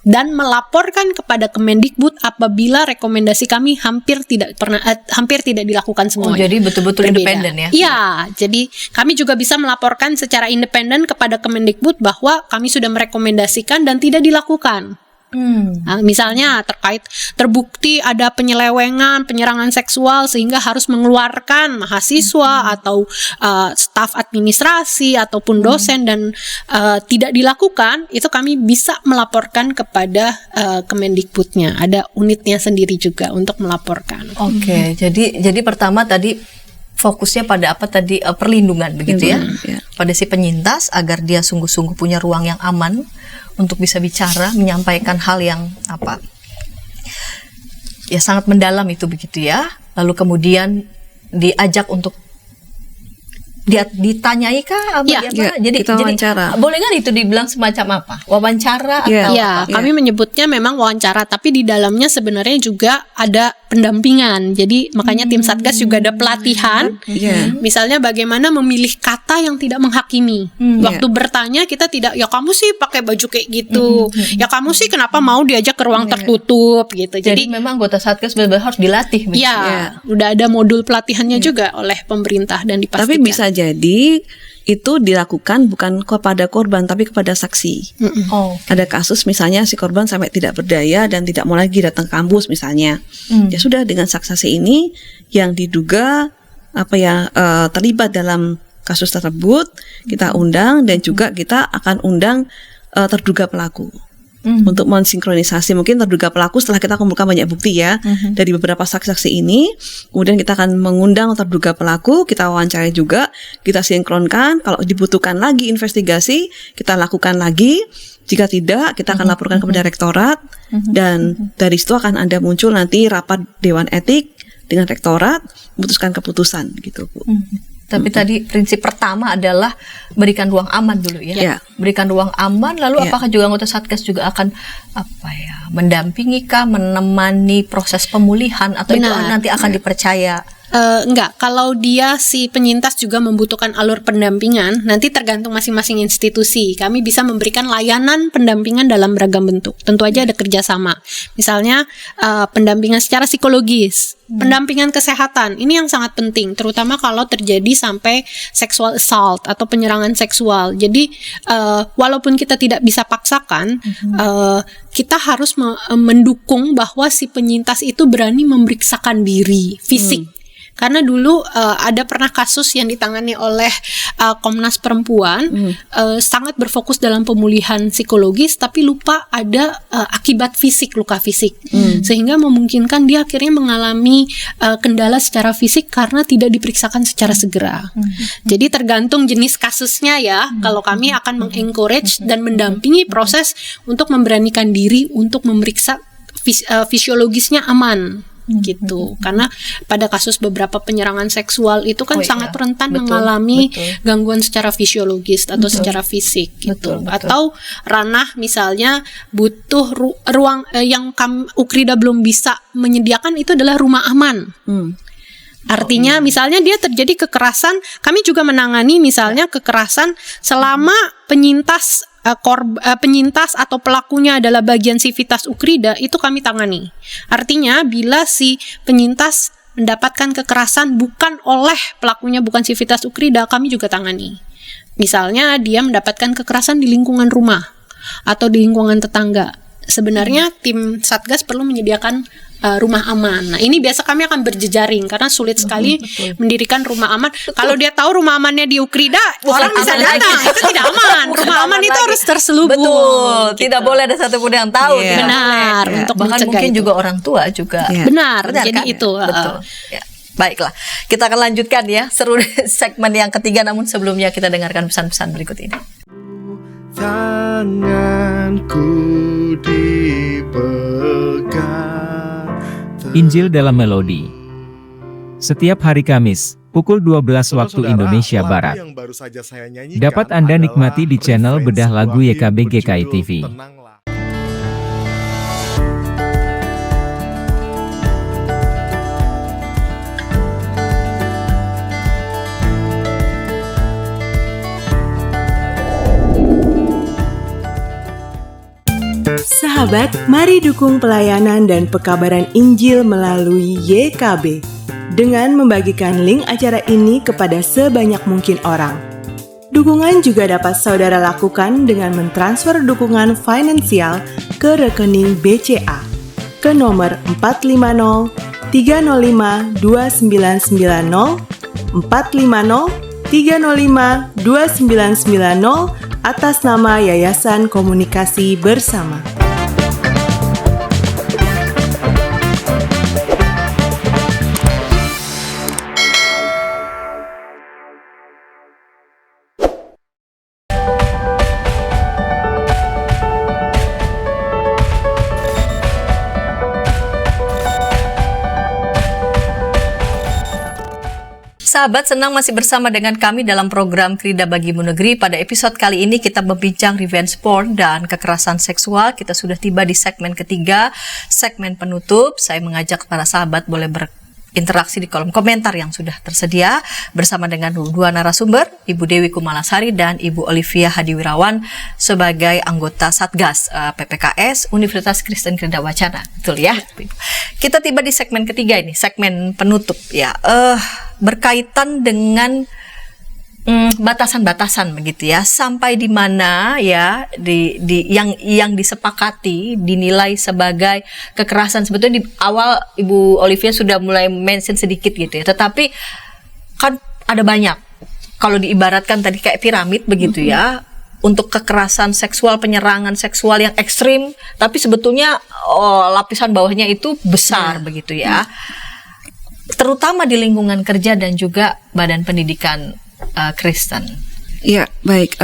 Dan melaporkan kepada Kemendikbud apabila rekomendasi kami hampir tidak dilakukan semuanya. Jadi betul-betul independen ya? Iya, jadi kami juga bisa melaporkan secara independen kepada Kemendikbud bahwa kami sudah merekomendasikan dan tidak dilakukan. Nah, misalnya terbukti ada penyelewengan, penyerangan seksual sehingga harus mengeluarkan mahasiswa atau staf administrasi ataupun dosen dan tidak dilakukan, itu kami bisa melaporkan kepada Kemendikbudnya. Ada unitnya sendiri juga untuk melaporkan. Jadi pertama tadi fokusnya pada apa tadi, perlindungan begitu ya, pada si penyintas agar dia sungguh-sungguh punya ruang yang aman untuk bisa bicara, menyampaikan hal yang sangat mendalam itu begitu ya. Lalu kemudian diajak untuk ditanyai kah? Jadi kita wawancara. Boleh nggak itu dibilang semacam apa? Wawancara atau apa? Kami menyebutnya memang wawancara, tapi di dalamnya sebenarnya juga ada pendampingan. Jadi makanya tim Satgas juga ada pelatihan. Misalnya bagaimana memilih kata yang tidak menghakimi. Waktu bertanya kita tidak, ya kamu sih pakai baju kayak gitu. Ya kamu sih kenapa mau diajak ke ruang tertutup gitu. Jadi memang anggota Satgas benar-benar harus dilatih. Udah ada modul pelatihannya juga oleh pemerintah dan dipastikan. Tapi bisa jadi itu dilakukan bukan kepada korban tapi kepada saksi. Ada kasus misalnya si korban sampai tidak berdaya dan tidak mau lagi datang ke kampus misalnya. Ya sudah, dengan saksi ini yang diduga terlibat dalam kasus tersebut kita undang, dan juga kita akan undang terduga pelaku. Untuk mensinkronisasi mungkin terduga pelaku setelah kita kumpulkan banyak bukti ya dari beberapa saksi-saksi ini, kemudian kita akan mengundang terduga pelaku, kita wawancarai juga, kita sinkronkan, kalau dibutuhkan lagi investigasi kita lakukan lagi, jika tidak kita akan laporkan kepada rektorat, dan dari situ akan ada muncul nanti rapat dewan etik dengan rektorat memutuskan keputusan gitu Bu. Tapi tadi prinsip pertama adalah berikan ruang aman dulu ya. Ya. Berikan ruang aman, lalu Ya. apakah juga anggota Satgas juga akan mendampingi kah, menemani proses pemulihan, atau itu Benar. nanti akan dipercaya? Enggak, kalau dia si penyintas juga membutuhkan alur pendampingan, nanti tergantung masing-masing institusi. Kami bisa memberikan layanan pendampingan dalam beragam bentuk. Tentu aja ada kerjasama. Misalnya pendampingan secara psikologis, pendampingan kesehatan. Ini yang sangat penting, terutama kalau terjadi sampai sexual assault atau penyerangan seksual. Jadi walaupun kita tidak bisa paksakan, kita harus mendukung bahwa si penyintas itu berani memeriksakan diri fisik. Karena dulu ada pernah kasus yang ditangani oleh Komnas Perempuan, sangat berfokus dalam pemulihan psikologis, tapi lupa ada akibat fisik, luka fisik, sehingga memungkinkan dia akhirnya mengalami kendala secara fisik karena tidak diperiksakan secara segera. Jadi tergantung jenis kasusnya ya. Kalau kami akan mengencourage dan mendampingi proses untuk memberanikan diri untuk memeriksa fisiologisnya aman. Gitu, karena pada kasus beberapa penyerangan seksual itu kan sangat rentan mengalami gangguan secara fisiologis atau secara fisik gitu. Atau ranah misalnya butuh ruang yang Ukrida belum bisa menyediakan, itu adalah rumah aman. Artinya misalnya dia terjadi kekerasan, kami juga menangani misalnya kekerasan selama penyintas atau pelakunya adalah bagian sivitas Ukrida, itu kami tangani. Artinya bila si penyintas mendapatkan kekerasan bukan oleh pelakunya, bukan sivitas Ukrida, kami juga tangani. Misalnya dia mendapatkan kekerasan di lingkungan rumah atau di lingkungan tetangga. Sebenarnya tim Satgas perlu menyediakan rumah aman. Nah, ini biasa kami akan berjejaring karena sulit sekali mendirikan rumah aman. Kalau dia tahu rumah amannya di Ukrida, orang bisa datang. Itu tidak aman. Rumah aman itu harus terselubung. Betul. Tidak boleh ada satupun yang tahu. Iya. Benar, untuk bahkan mencegah mungkin itu. juga orang tua juga. Iya. Benar, jadi kan? itu. Betul. Ya. Baiklah, kita akan lanjutkan ya seru segmen yang ketiga. Namun sebelumnya kita dengarkan pesan-pesan berikut ini. Tanganku dipegang. Injil dalam Melodi. Setiap hari Kamis, pukul 12 waktu Saudara-saudara, Indonesia lagu Barat. yang baru saja saya nyanyikan Dapat Anda adalah nikmati di channel referensi Bedah Lagu sebuah YKB himne GKI berjudul TV. Tenanglah. Sahabat, mari dukung pelayanan dan pekabaran Injil melalui YKB dengan membagikan link acara ini kepada sebanyak mungkin orang. Dukungan juga dapat saudara lakukan dengan mentransfer dukungan finansial ke rekening BCA ke nomor 450 305 2990 450 305 2990 atas nama Yayasan Komunikasi Bersama. Sahabat, senang masih bersama dengan kami dalam program Krida Bagimu Negeri. Pada episode kali ini kita membincang revenge porn dan kekerasan seksual. Kita sudah tiba di segmen ketiga, segmen penutup. Saya mengajak para sahabat boleh berinteraksi di kolom komentar yang sudah tersedia bersama dengan dua narasumber, Ibu Dewi Kumalasari dan Ibu Olivia Hadiwirawan sebagai anggota Satgas PPKS Universitas Kristen Krida Wacana. Betul ya? Kita tiba di segmen ketiga ini, segmen penutup ya. Berkaitan dengan batasan-batasan begitu ya, sampai di mana ya yang disepakati dinilai sebagai kekerasan. Sebetulnya di awal Ibu Olivia sudah mulai mention sedikit gitu ya, tetapi kan ada banyak, kalau diibaratkan tadi kayak piramid begitu ya, untuk kekerasan seksual, penyerangan seksual yang ekstrim, tapi sebetulnya lapisan bawahnya itu besar begitu ya, terutama di lingkungan kerja dan juga badan pendidikan Kristen. Ya, baik.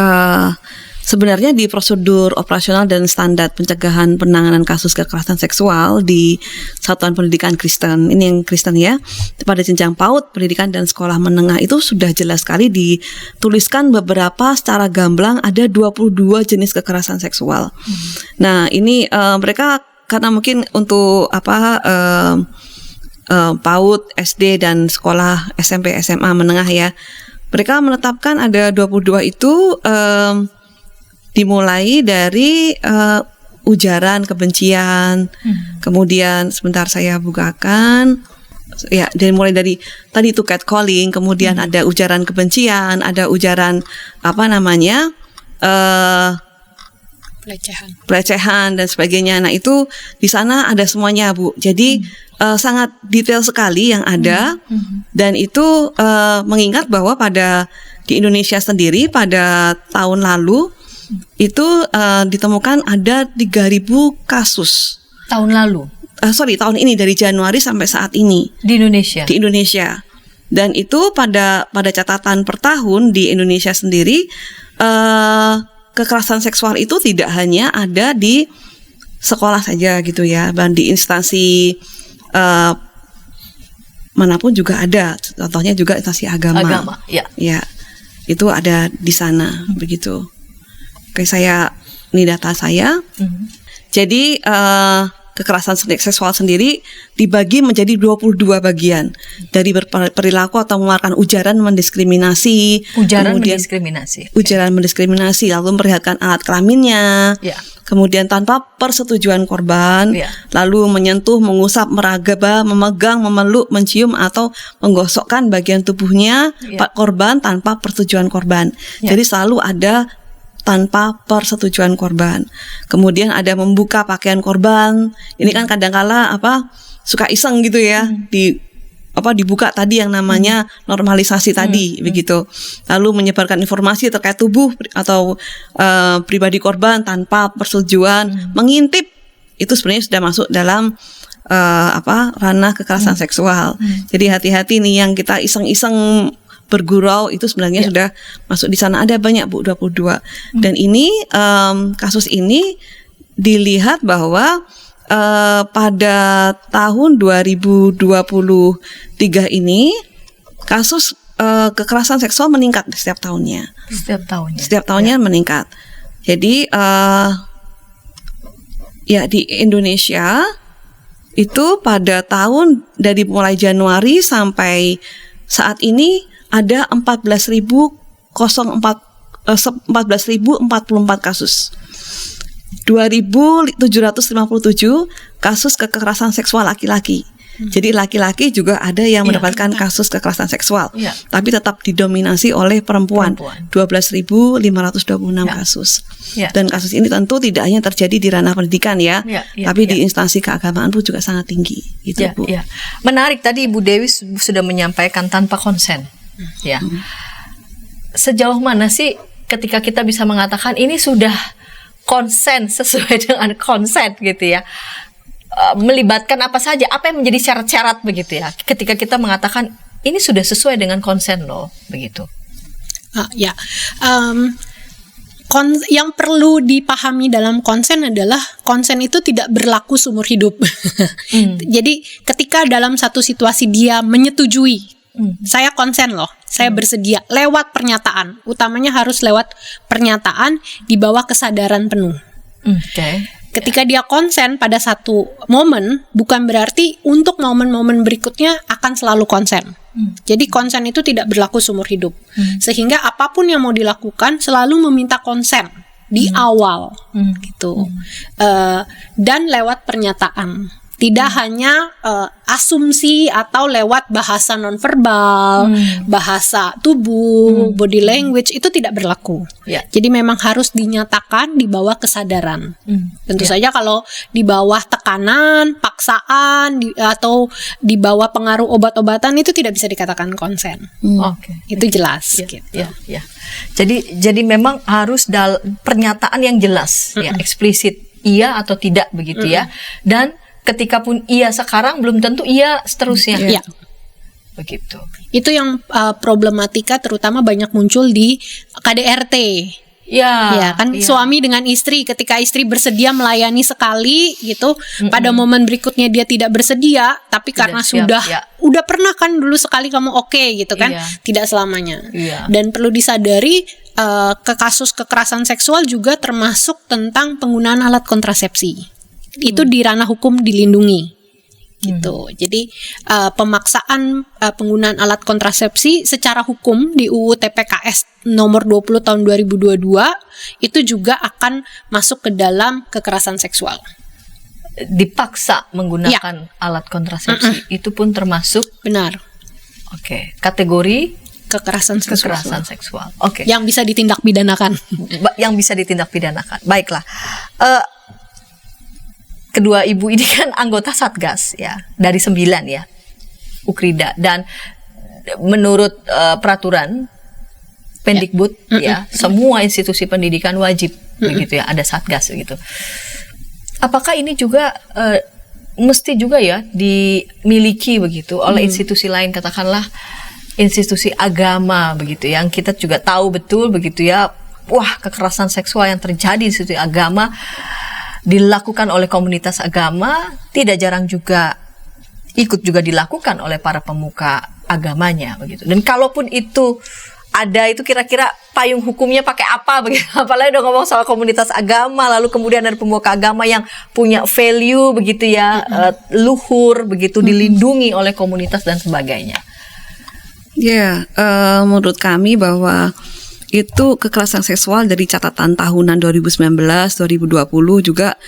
sebenarnya di prosedur operasional dan standar pencegahan penanganan kasus kekerasan seksual di Satuan Pendidikan Kristen, ini yang Kristen ya, pada jenjang PAUD, pendidikan dan sekolah menengah itu sudah jelas sekali dituliskan beberapa secara gamblang ada 22 jenis kekerasan seksual. Nah, ini mereka karena mungkin untuk PAUD, SD dan sekolah SMP, SMA menengah ya, mereka menetapkan ada 22 itu dimulai dari ujaran kebencian, kemudian sebentar saya bukakan, ya, mulai dari tadi itu catcalling, kemudian ada ujaran kebencian, ada ujaran pelecehan dan sebagainya. Nah itu di sana ada semuanya Bu. Jadi sangat detail sekali yang ada, dan itu mengingat bahwa di Indonesia sendiri pada tahun lalu itu ditemukan ada 3.000 kasus. Tahun lalu? Tahun ini dari Januari sampai saat ini. Di Indonesia? Di Indonesia. Dan itu pada catatan per tahun di Indonesia sendiri, kekerasan seksual itu tidak hanya ada di sekolah saja gitu ya, dan di instansi manapun juga ada. Contohnya juga instansi agama. Ya. Ya, itu ada di sana begitu. Oke, ini data saya. Jadi kekerasan seksual sendiri dibagi menjadi 22 bagian, dari perilaku atau mengeluarkan ujaran mendiskriminasi, ujaran mendiskriminasi, lalu memperlihatkan alat kelaminnya, kemudian tanpa persetujuan korban, lalu menyentuh, mengusap, meraba, memegang, memeluk, mencium atau menggosokkan bagian tubuhnya korban tanpa persetujuan korban. Jadi selalu ada tanpa persetujuan korban. Kemudian ada membuka pakaian korban. Ini kan kadangkala suka iseng gitu ya, dibuka tadi yang namanya normalisasi tadi begitu. Lalu menyebarkan informasi terkait tubuh atau pribadi korban tanpa persetujuan, mengintip, itu sebenarnya sudah masuk dalam ranah kekerasan seksual. Jadi hati-hati nih yang kita iseng-iseng bergurau, itu sebenarnya sudah masuk di sana. Ada banyak Bu, 22. Dan ini kasus ini dilihat bahwa pada tahun 2023 ini kasus kekerasan seksual meningkat setiap tahunnya. Setiap tahunnya meningkat. Jadi di Indonesia itu pada tahun dari mulai Januari sampai saat ini ada 14.044 kasus. 2.757 kasus kekerasan seksual laki-laki. Jadi laki-laki juga ada yang mendapatkan kasus kekerasan seksual, tapi tetap didominasi oleh perempuan. 12.526 kasus. Dan kasus ini tentu tidak hanya terjadi di ranah pendidikan tapi di instansi keagamaan pun juga sangat tinggi. Gitu, Bu. Menarik, tadi Ibu Dewi sudah menyampaikan tanpa konsen. Sejauh mana sih ketika kita bisa mengatakan ini sudah konsen, sesuai dengan konsen gitu ya? Melibatkan apa saja, apa yang menjadi syarat-syarat begitu ya, ketika kita mengatakan ini sudah sesuai dengan konsen loh, begitu. Yang perlu dipahami dalam konsen adalah konsen itu tidak berlaku seumur hidup. Jadi ketika dalam satu situasi dia menyetujui, saya konsen loh, saya bersedia, lewat pernyataan, utamanya harus lewat pernyataan di bawah kesadaran penuh. Ketika dia konsen pada satu momen, bukan berarti untuk momen-momen berikutnya akan selalu konsen. Jadi konsen itu tidak berlaku seumur hidup. Sehingga apapun yang mau dilakukan selalu meminta konsen di awal, gitu. Dan lewat pernyataan. Tidak hanya asumsi atau lewat bahasa nonverbal, bahasa tubuh, body language, itu tidak berlaku. Jadi memang harus dinyatakan di bawah kesadaran. Tentu saja kalau di bawah tekanan, paksaan, atau di bawah pengaruh obat-obatan itu tidak bisa dikatakan konsen. Itu jelas. Gitu. Jadi memang harus pernyataan yang jelas, eksplisit iya atau tidak begitu ya. Dan ketika pun iya sekarang belum tentu iya seterusnya. Begitu. Itu yang problematika terutama banyak muncul di KDRT Ya kan, suami dengan istri, ketika istri bersedia melayani sekali gitu, pada momen berikutnya dia tidak bersedia, tapi karena siap, udah pernah kan dulu sekali kamu gitu kan, tidak selamanya. Dan perlu disadari ke kasus kekerasan seksual juga termasuk tentang penggunaan alat kontrasepsi. Itu di ranah hukum dilindungi. Gitu. Jadi pemaksaan penggunaan alat kontrasepsi secara hukum di UU TPKS nomor 20 tahun 2022 itu juga akan masuk ke dalam kekerasan seksual. Dipaksa menggunakan alat kontrasepsi itu pun termasuk, benar. Oke, kategori kekerasan seksual. Oke. Yang bisa ditindak pidanakan. Yang bisa ditindak pidanakan. Baiklah. Kedua ibu ini kan anggota Satgas ya, dari 9 ya, Ukrida, dan menurut peraturan Pendikbud ya, semua institusi pendidikan wajib begitu ya, ada Satgas gitu. Apakah ini juga mesti juga ya dimiliki begitu oleh institusi lain, katakanlah institusi agama begitu, yang kita juga tahu betul begitu ya, wah, kekerasan seksual yang terjadi di institusi agama dilakukan oleh komunitas agama, tidak jarang juga ikut juga dilakukan oleh para pemuka agamanya begitu. Dan kalaupun itu ada, itu kira-kira payung hukumnya pakai apa begitu? Apalagi udah ngomong soal komunitas agama, lalu kemudian ada pemuka agama yang punya value begitu ya, luhur begitu, dilindungi oleh komunitas dan sebagainya. Ya, menurut kami bahwa itu kekerasan seksual dari catatan tahunan 2019-2020 juga,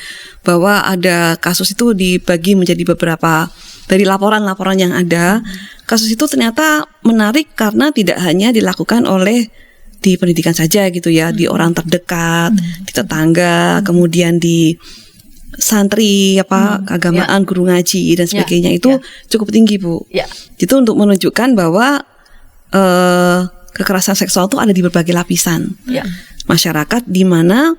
bahwa ada kasus itu dibagi menjadi beberapa dari laporan-laporan yang ada. Kasus itu ternyata menarik karena tidak hanya dilakukan oleh di pendidikan saja gitu ya, di orang terdekat, di tetangga, kemudian di santri keagamaan, guru ngaji dan sebagainya, itu cukup tinggi, Bu. Itu untuk menunjukkan bahwa kekerasan seksual itu ada di berbagai lapisan masyarakat, di mana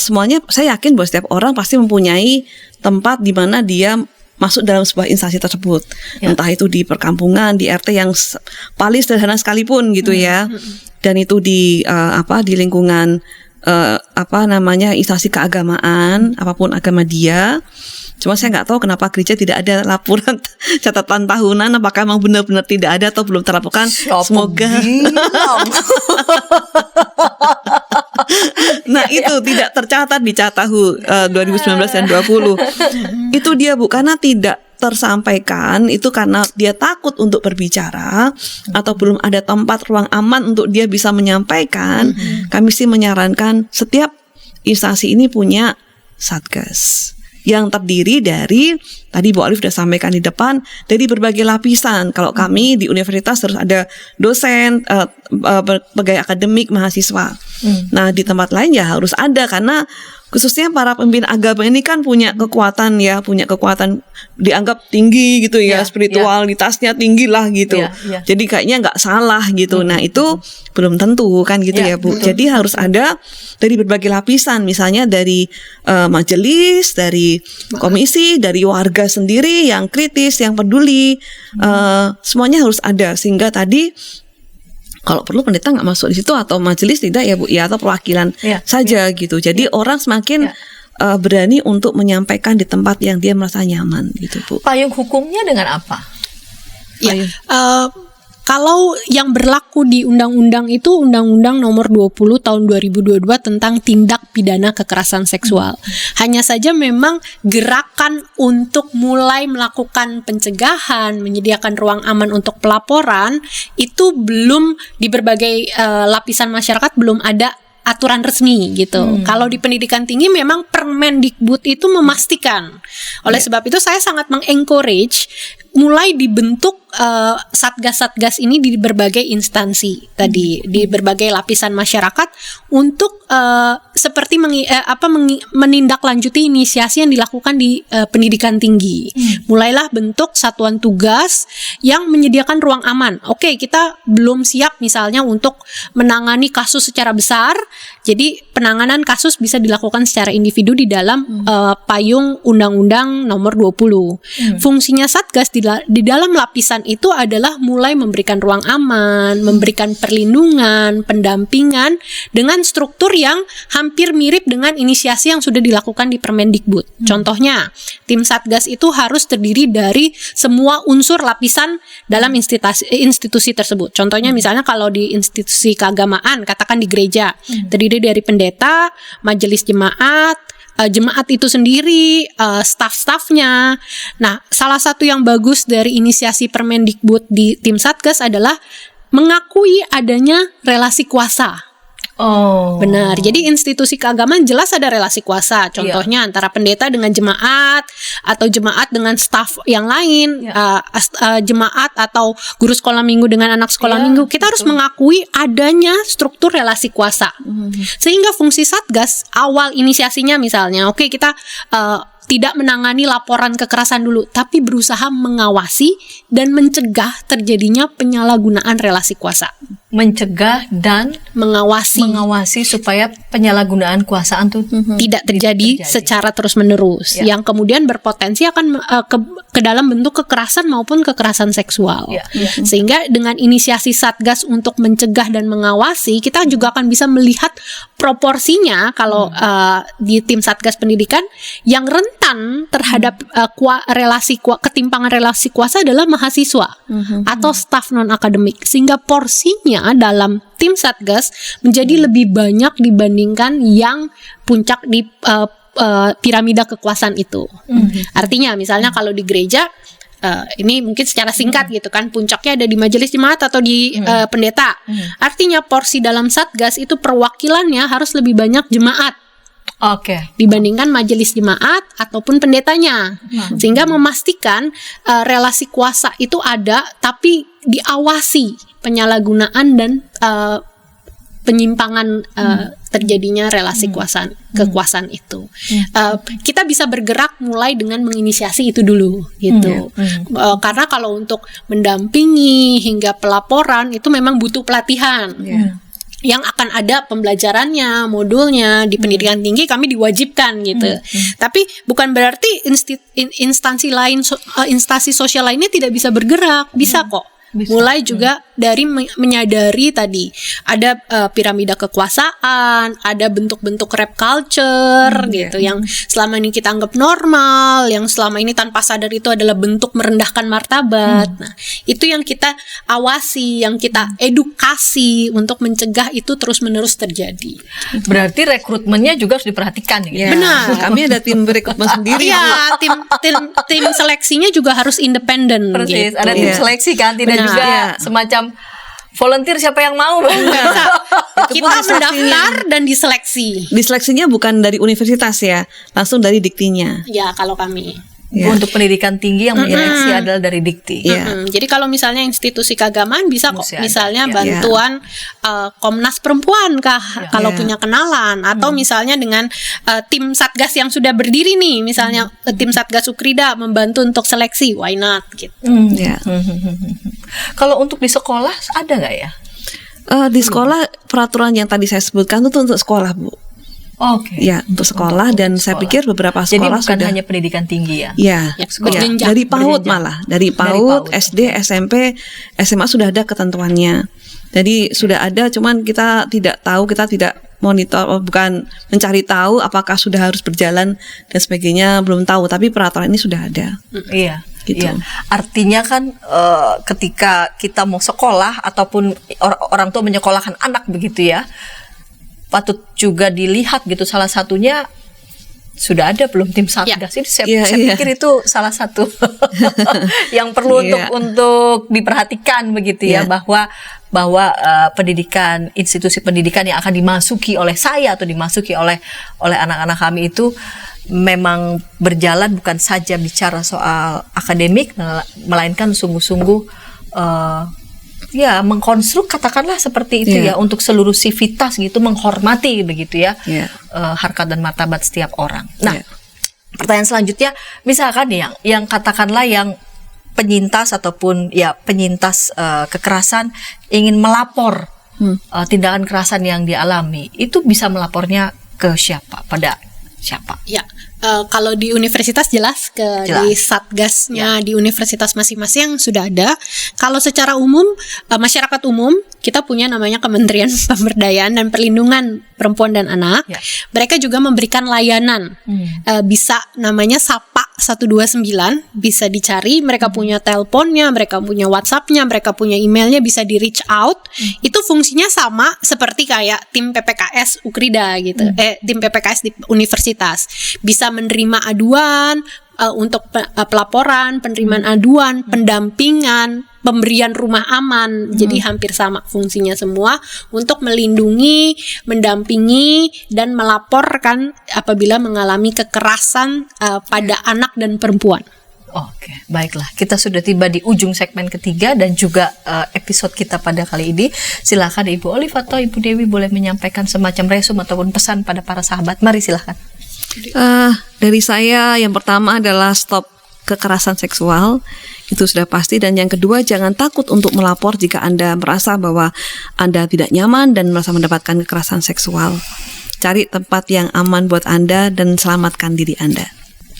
semuanya, saya yakin bahwa setiap orang pasti mempunyai tempat di mana dia masuk dalam sebuah instansi tersebut, entah itu di perkampungan, di RT yang paling sederhana sekalipun gitu ya, dan itu di lingkungan instansi keagamaan, apapun agama dia. Cuma saya nggak tahu kenapa gereja tidak ada laporan catatan tahunan, apakah memang benar-benar tidak ada atau belum terlaporkan. Semoga. Nah, itu tidak tercatat di Catahu 2019 dan 20. Itu dia, Bu, karena tidak tersampaikan, itu karena dia takut untuk berbicara atau belum ada tempat ruang aman untuk dia bisa menyampaikan. Kami sih menyarankan setiap instansi ini punya Satgas yang terdiri dari, tadi Bu Alif sudah sampaikan di depan, dari berbagai lapisan. Kalau kami di universitas terus ada dosen, pegawai akademik, mahasiswa. Nah, di tempat lain ya harus ada, karena khususnya para pemimpin agama ini kan punya kekuatan ya, punya kekuatan dianggap tinggi gitu ya, spiritualitasnya tinggi lah gitu. Jadi kayaknya nggak salah gitu. Nah, itu belum tentu kan gitu ya, Bu. Jadi harus ada dari berbagai lapisan, misalnya dari majelis, dari komisi, dari warga sendiri yang kritis, yang peduli, semuanya harus ada, sehingga tadi kalau perlu pendeta nggak masuk di situ, atau majelis tidak ya, Bu ya, atau perwakilan saja gitu. Jadi orang semakin berani untuk menyampaikan di tempat yang dia merasa nyaman gitu, Bu. Payung hukumnya dengan apa? Kalau yang berlaku di undang-undang itu Undang-Undang Nomor 20 Tahun 2022 tentang tindak pidana kekerasan seksual. Hanya saja memang gerakan untuk mulai melakukan pencegahan, menyediakan ruang aman untuk pelaporan itu belum di berbagai lapisan masyarakat belum ada aturan resmi gitu. Kalau di pendidikan tinggi memang Permendikbud itu memastikan. Oleh sebab itu saya sangat mengencourage mulai dibentuk satgas-satgas ini di berbagai instansi tadi, di berbagai lapisan masyarakat untuk seperti menindaklanjuti inisiasi yang dilakukan di pendidikan tinggi. Mulailah bentuk satuan tugas yang menyediakan ruang aman. Oke, kita belum siap misalnya untuk menangani kasus secara besar, jadi penanganan kasus bisa dilakukan secara individu di dalam payung Undang-Undang Nomor 20. Fungsinya satgas di dalam lapisan kekerasan itu adalah mulai memberikan ruang aman, memberikan perlindungan, pendampingan dengan struktur yang hampir mirip dengan inisiasi yang sudah dilakukan di Permendikbud. Contohnya, tim Satgas itu harus terdiri dari semua unsur lapisan dalam institusi tersebut. Contohnya misalnya kalau di institusi keagamaan, katakan di gereja, terdiri dari pendeta, majelis jemaat, jemaat itu sendiri, staf-stafnya. Nah, salah satu yang bagus dari inisiasi Permendikbud di tim Satgas adalah mengakui adanya relasi kuasa. Oh. Benar. Jadi institusi keagamaan jelas ada relasi kuasa. Contohnya antara pendeta dengan jemaat atau jemaat dengan staf yang lain, jemaat atau guru sekolah minggu dengan anak sekolah minggu. Kita harus mengakui adanya struktur relasi kuasa. Sehingga fungsi Satgas awal inisiasinya misalnya, oke, kita tidak menangani laporan kekerasan dulu, tapi berusaha mengawasi dan mencegah terjadinya penyalahgunaan relasi kuasa. Mencegah dan mengawasi supaya penyalahgunaan kuasaan itu tidak terjadi secara terus-menerus, yang kemudian berpotensi akan ke dalam bentuk kekerasan maupun kekerasan seksual. Sehingga dengan inisiasi Satgas untuk mencegah dan mengawasi, kita juga akan bisa melihat proporsinya kalau di tim Satgas Pendidikan yang rentan terhadap ketimpangan relasi kuasa adalah mahasiswa atau staf non-akademik, sehingga porsinya dalam tim Satgas menjadi lebih banyak dibandingkan yang puncak di piramida kekuasaan itu. Artinya misalnya kalau di gereja, ini mungkin secara singkat gitu kan, puncaknya ada di majelis jemaat atau di pendeta. Artinya porsi dalam Satgas itu perwakilannya harus lebih banyak jemaat dibandingkan majelis jemaat ataupun pendetanya, sehingga memastikan relasi kuasa itu ada, tapi diawasi penyalahgunaan dan penyimpangan terjadinya relasi kekuasaan itu. Kita bisa bergerak mulai dengan menginisiasi itu dulu gitu. Karena kalau untuk mendampingi hingga pelaporan itu memang butuh pelatihan. Yang akan ada pembelajarannya, modulnya di pendidikan tinggi kami diwajibkan gitu. Tapi bukan berarti instansi lain, instansi sosial lainnya tidak bisa bergerak, bisa kok. Mulai juga dari menyadari tadi ada piramida kekuasaan, ada bentuk-bentuk rap culture gitu yang selama ini kita anggap normal, yang selama ini tanpa sadar itu adalah bentuk merendahkan martabat. Nah, itu yang kita awasi, yang kita edukasi untuk mencegah itu terus-menerus terjadi. Berarti rekrutmennya juga harus diperhatikan gitu. Benar. Kami ada tim rekrutmen sendiri. Iya, tim seleksinya juga harus independen. Persis, gitu. ada tim seleksi kan, tidak juga semacam volunteer siapa yang mau. Kita mendaftar dan diseleksi. Diseleksinya bukan dari universitas ya, langsung dari diktinya. Ya, kalau kami. Untuk pendidikan tinggi yang menyeleksi adalah dari dikti. Jadi kalau misalnya institusi keagamaan bisa kok, misalnya ada. bantuan Komnas Perempuan kah, kalau punya kenalan, atau misalnya dengan tim Satgas yang sudah berdiri nih, misalnya tim Satgas Ukrida membantu untuk seleksi, why not gitu. Kalau untuk di sekolah ada nggak ya? Di sekolah peraturan yang tadi saya sebutkan itu untuk sekolah, Bu. Ya, untuk sekolah, dan saya pikir beberapa sekolah. Jadi bukan sudah hanya pendidikan tinggi ya? Dari PAUD malah, dari PAUD, SD, SMP, SMA sudah ada ketentuannya. Jadi sudah ada, cuman kita tidak tahu, kita tidak monitor, bukan mencari tahu apakah sudah harus berjalan dan sebagainya, belum tahu. Tapi peraturan ini sudah ada. Iya. Gitu. Iya. Artinya kan ketika kita mau sekolah ataupun orang tua menyekolahkan anak begitu ya, patut juga dilihat gitu, salah satunya sudah ada belum tim Satgas ini. Saya pikir itu salah satu yang perlu untuk diperhatikan begitu ya, bahwa pendidikan, institusi pendidikan yang akan dimasuki oleh saya atau dimasuki oleh anak-anak kami itu memang berjalan bukan saja bicara soal akademik, melainkan sungguh-sungguh mengkonstruk, katakanlah seperti itu ya, untuk seluruh sivitas gitu, menghormati begitu ya, harkat dan martabat setiap orang. Nah, pertanyaan selanjutnya, misalkan yang katakanlah yang penyintas ataupun penyintas kekerasan ingin melapor tindakan kekerasan yang dialami, itu bisa melapornya ke siapa? Pada siapa? Ya, kalau di universitas jelas di satgasnya di universitas masing-masing sudah ada. Kalau secara umum masyarakat umum kita punya namanya Kementerian Pemberdayaan dan Perlindungan Perempuan dan Anak. Ya. Mereka juga memberikan layanan. Bisa namanya Sapa 129, bisa dicari. Mereka punya teleponnya, mereka punya WhatsApp-nya, mereka punya emailnya, bisa di reach out. Itu fungsinya sama seperti kayak tim PPKS Ukrida gitu. Tim PPKS di universitas. Bisa menerima aduan untuk pelaporan, penerimaan aduan, pendampingan, pemberian rumah aman. Jadi hampir sama fungsinya semua untuk melindungi, mendampingi dan melaporkan apabila mengalami kekerasan pada anak dan perempuan. Oke, baiklah. Kita sudah tiba di ujung segmen ketiga dan juga episode kita pada kali ini. Silakan Ibu Olive atau Ibu Dewi boleh menyampaikan semacam resume ataupun pesan pada para sahabat. Mari silakan. Dari saya yang pertama adalah stop kekerasan seksual, itu sudah pasti. Dan yang kedua, jangan takut untuk melapor jika Anda merasa bahwa Anda tidak nyaman dan merasa mendapatkan kekerasan seksual. Cari tempat yang aman buat Anda dan selamatkan diri Anda.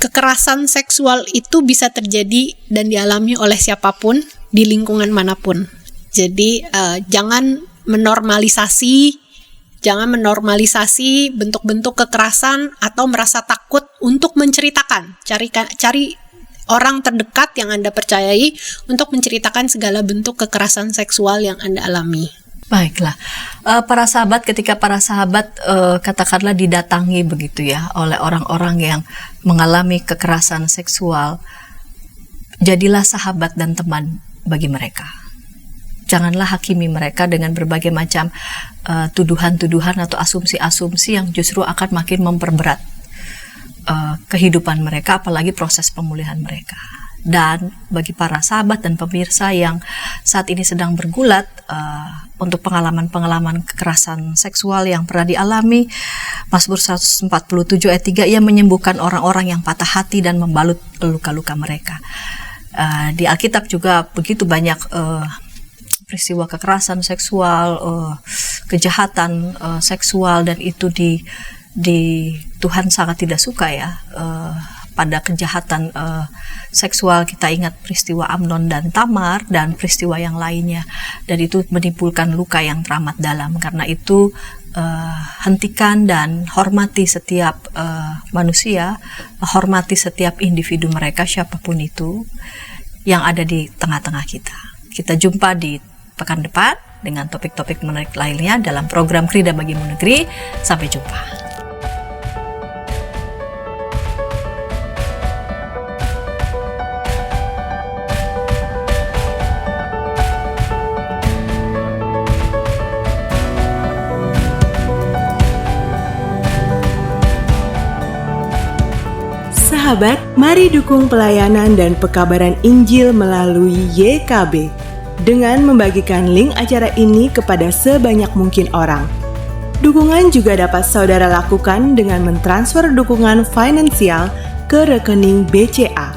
Kekerasan seksual itu bisa terjadi dan dialami oleh siapapun di lingkungan manapun. Jadi jangan menormalisasi bentuk-bentuk kekerasan atau merasa takut untuk menceritakan. Cari orang terdekat yang Anda percayai untuk menceritakan segala bentuk kekerasan seksual yang Anda alami. Baiklah, para sahabat, ketika para sahabat katakanlah didatangi begitu ya oleh orang-orang yang mengalami kekerasan seksual, jadilah sahabat dan teman bagi mereka. Janganlah hakimi mereka dengan berbagai macam tuduhan-tuduhan atau asumsi-asumsi yang justru akan makin memperberat kehidupan mereka, apalagi proses pemulihan mereka. Dan bagi para sahabat dan pemirsa yang saat ini sedang bergulat untuk pengalaman-pengalaman kekerasan seksual yang pernah dialami, Mazmur 147 ayat 3, ia menyembuhkan orang-orang yang patah hati dan membalut luka-luka mereka. Di Alkitab juga begitu banyak peristiwa kekerasan seksual, kejahatan seksual, dan itu di Tuhan sangat tidak suka ya. Pada kejahatan seksual kita ingat peristiwa Amnon dan Tamar dan peristiwa yang lainnya, dan itu menimbulkan luka yang teramat dalam. Karena itu hentikan dan hormati setiap manusia, hormati setiap individu mereka siapapun itu yang ada di tengah-tengah kita. Kita jumpa di pekan depan dengan topik-topik menarik lainnya dalam program Krida Bagimu Negeri. Sampai jumpa. Sahabat, mari dukung pelayanan dan pekabaran Injil melalui YKB dengan membagikan link acara ini kepada sebanyak mungkin orang. Dukungan juga dapat saudara lakukan dengan mentransfer dukungan finansial ke rekening BCA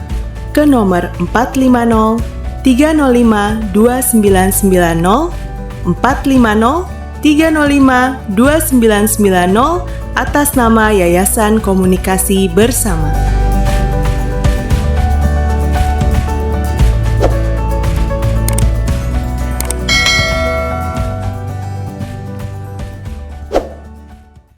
ke nomor 450 305 2990 450 305 2990 atas nama Yayasan Komunikasi Bersama.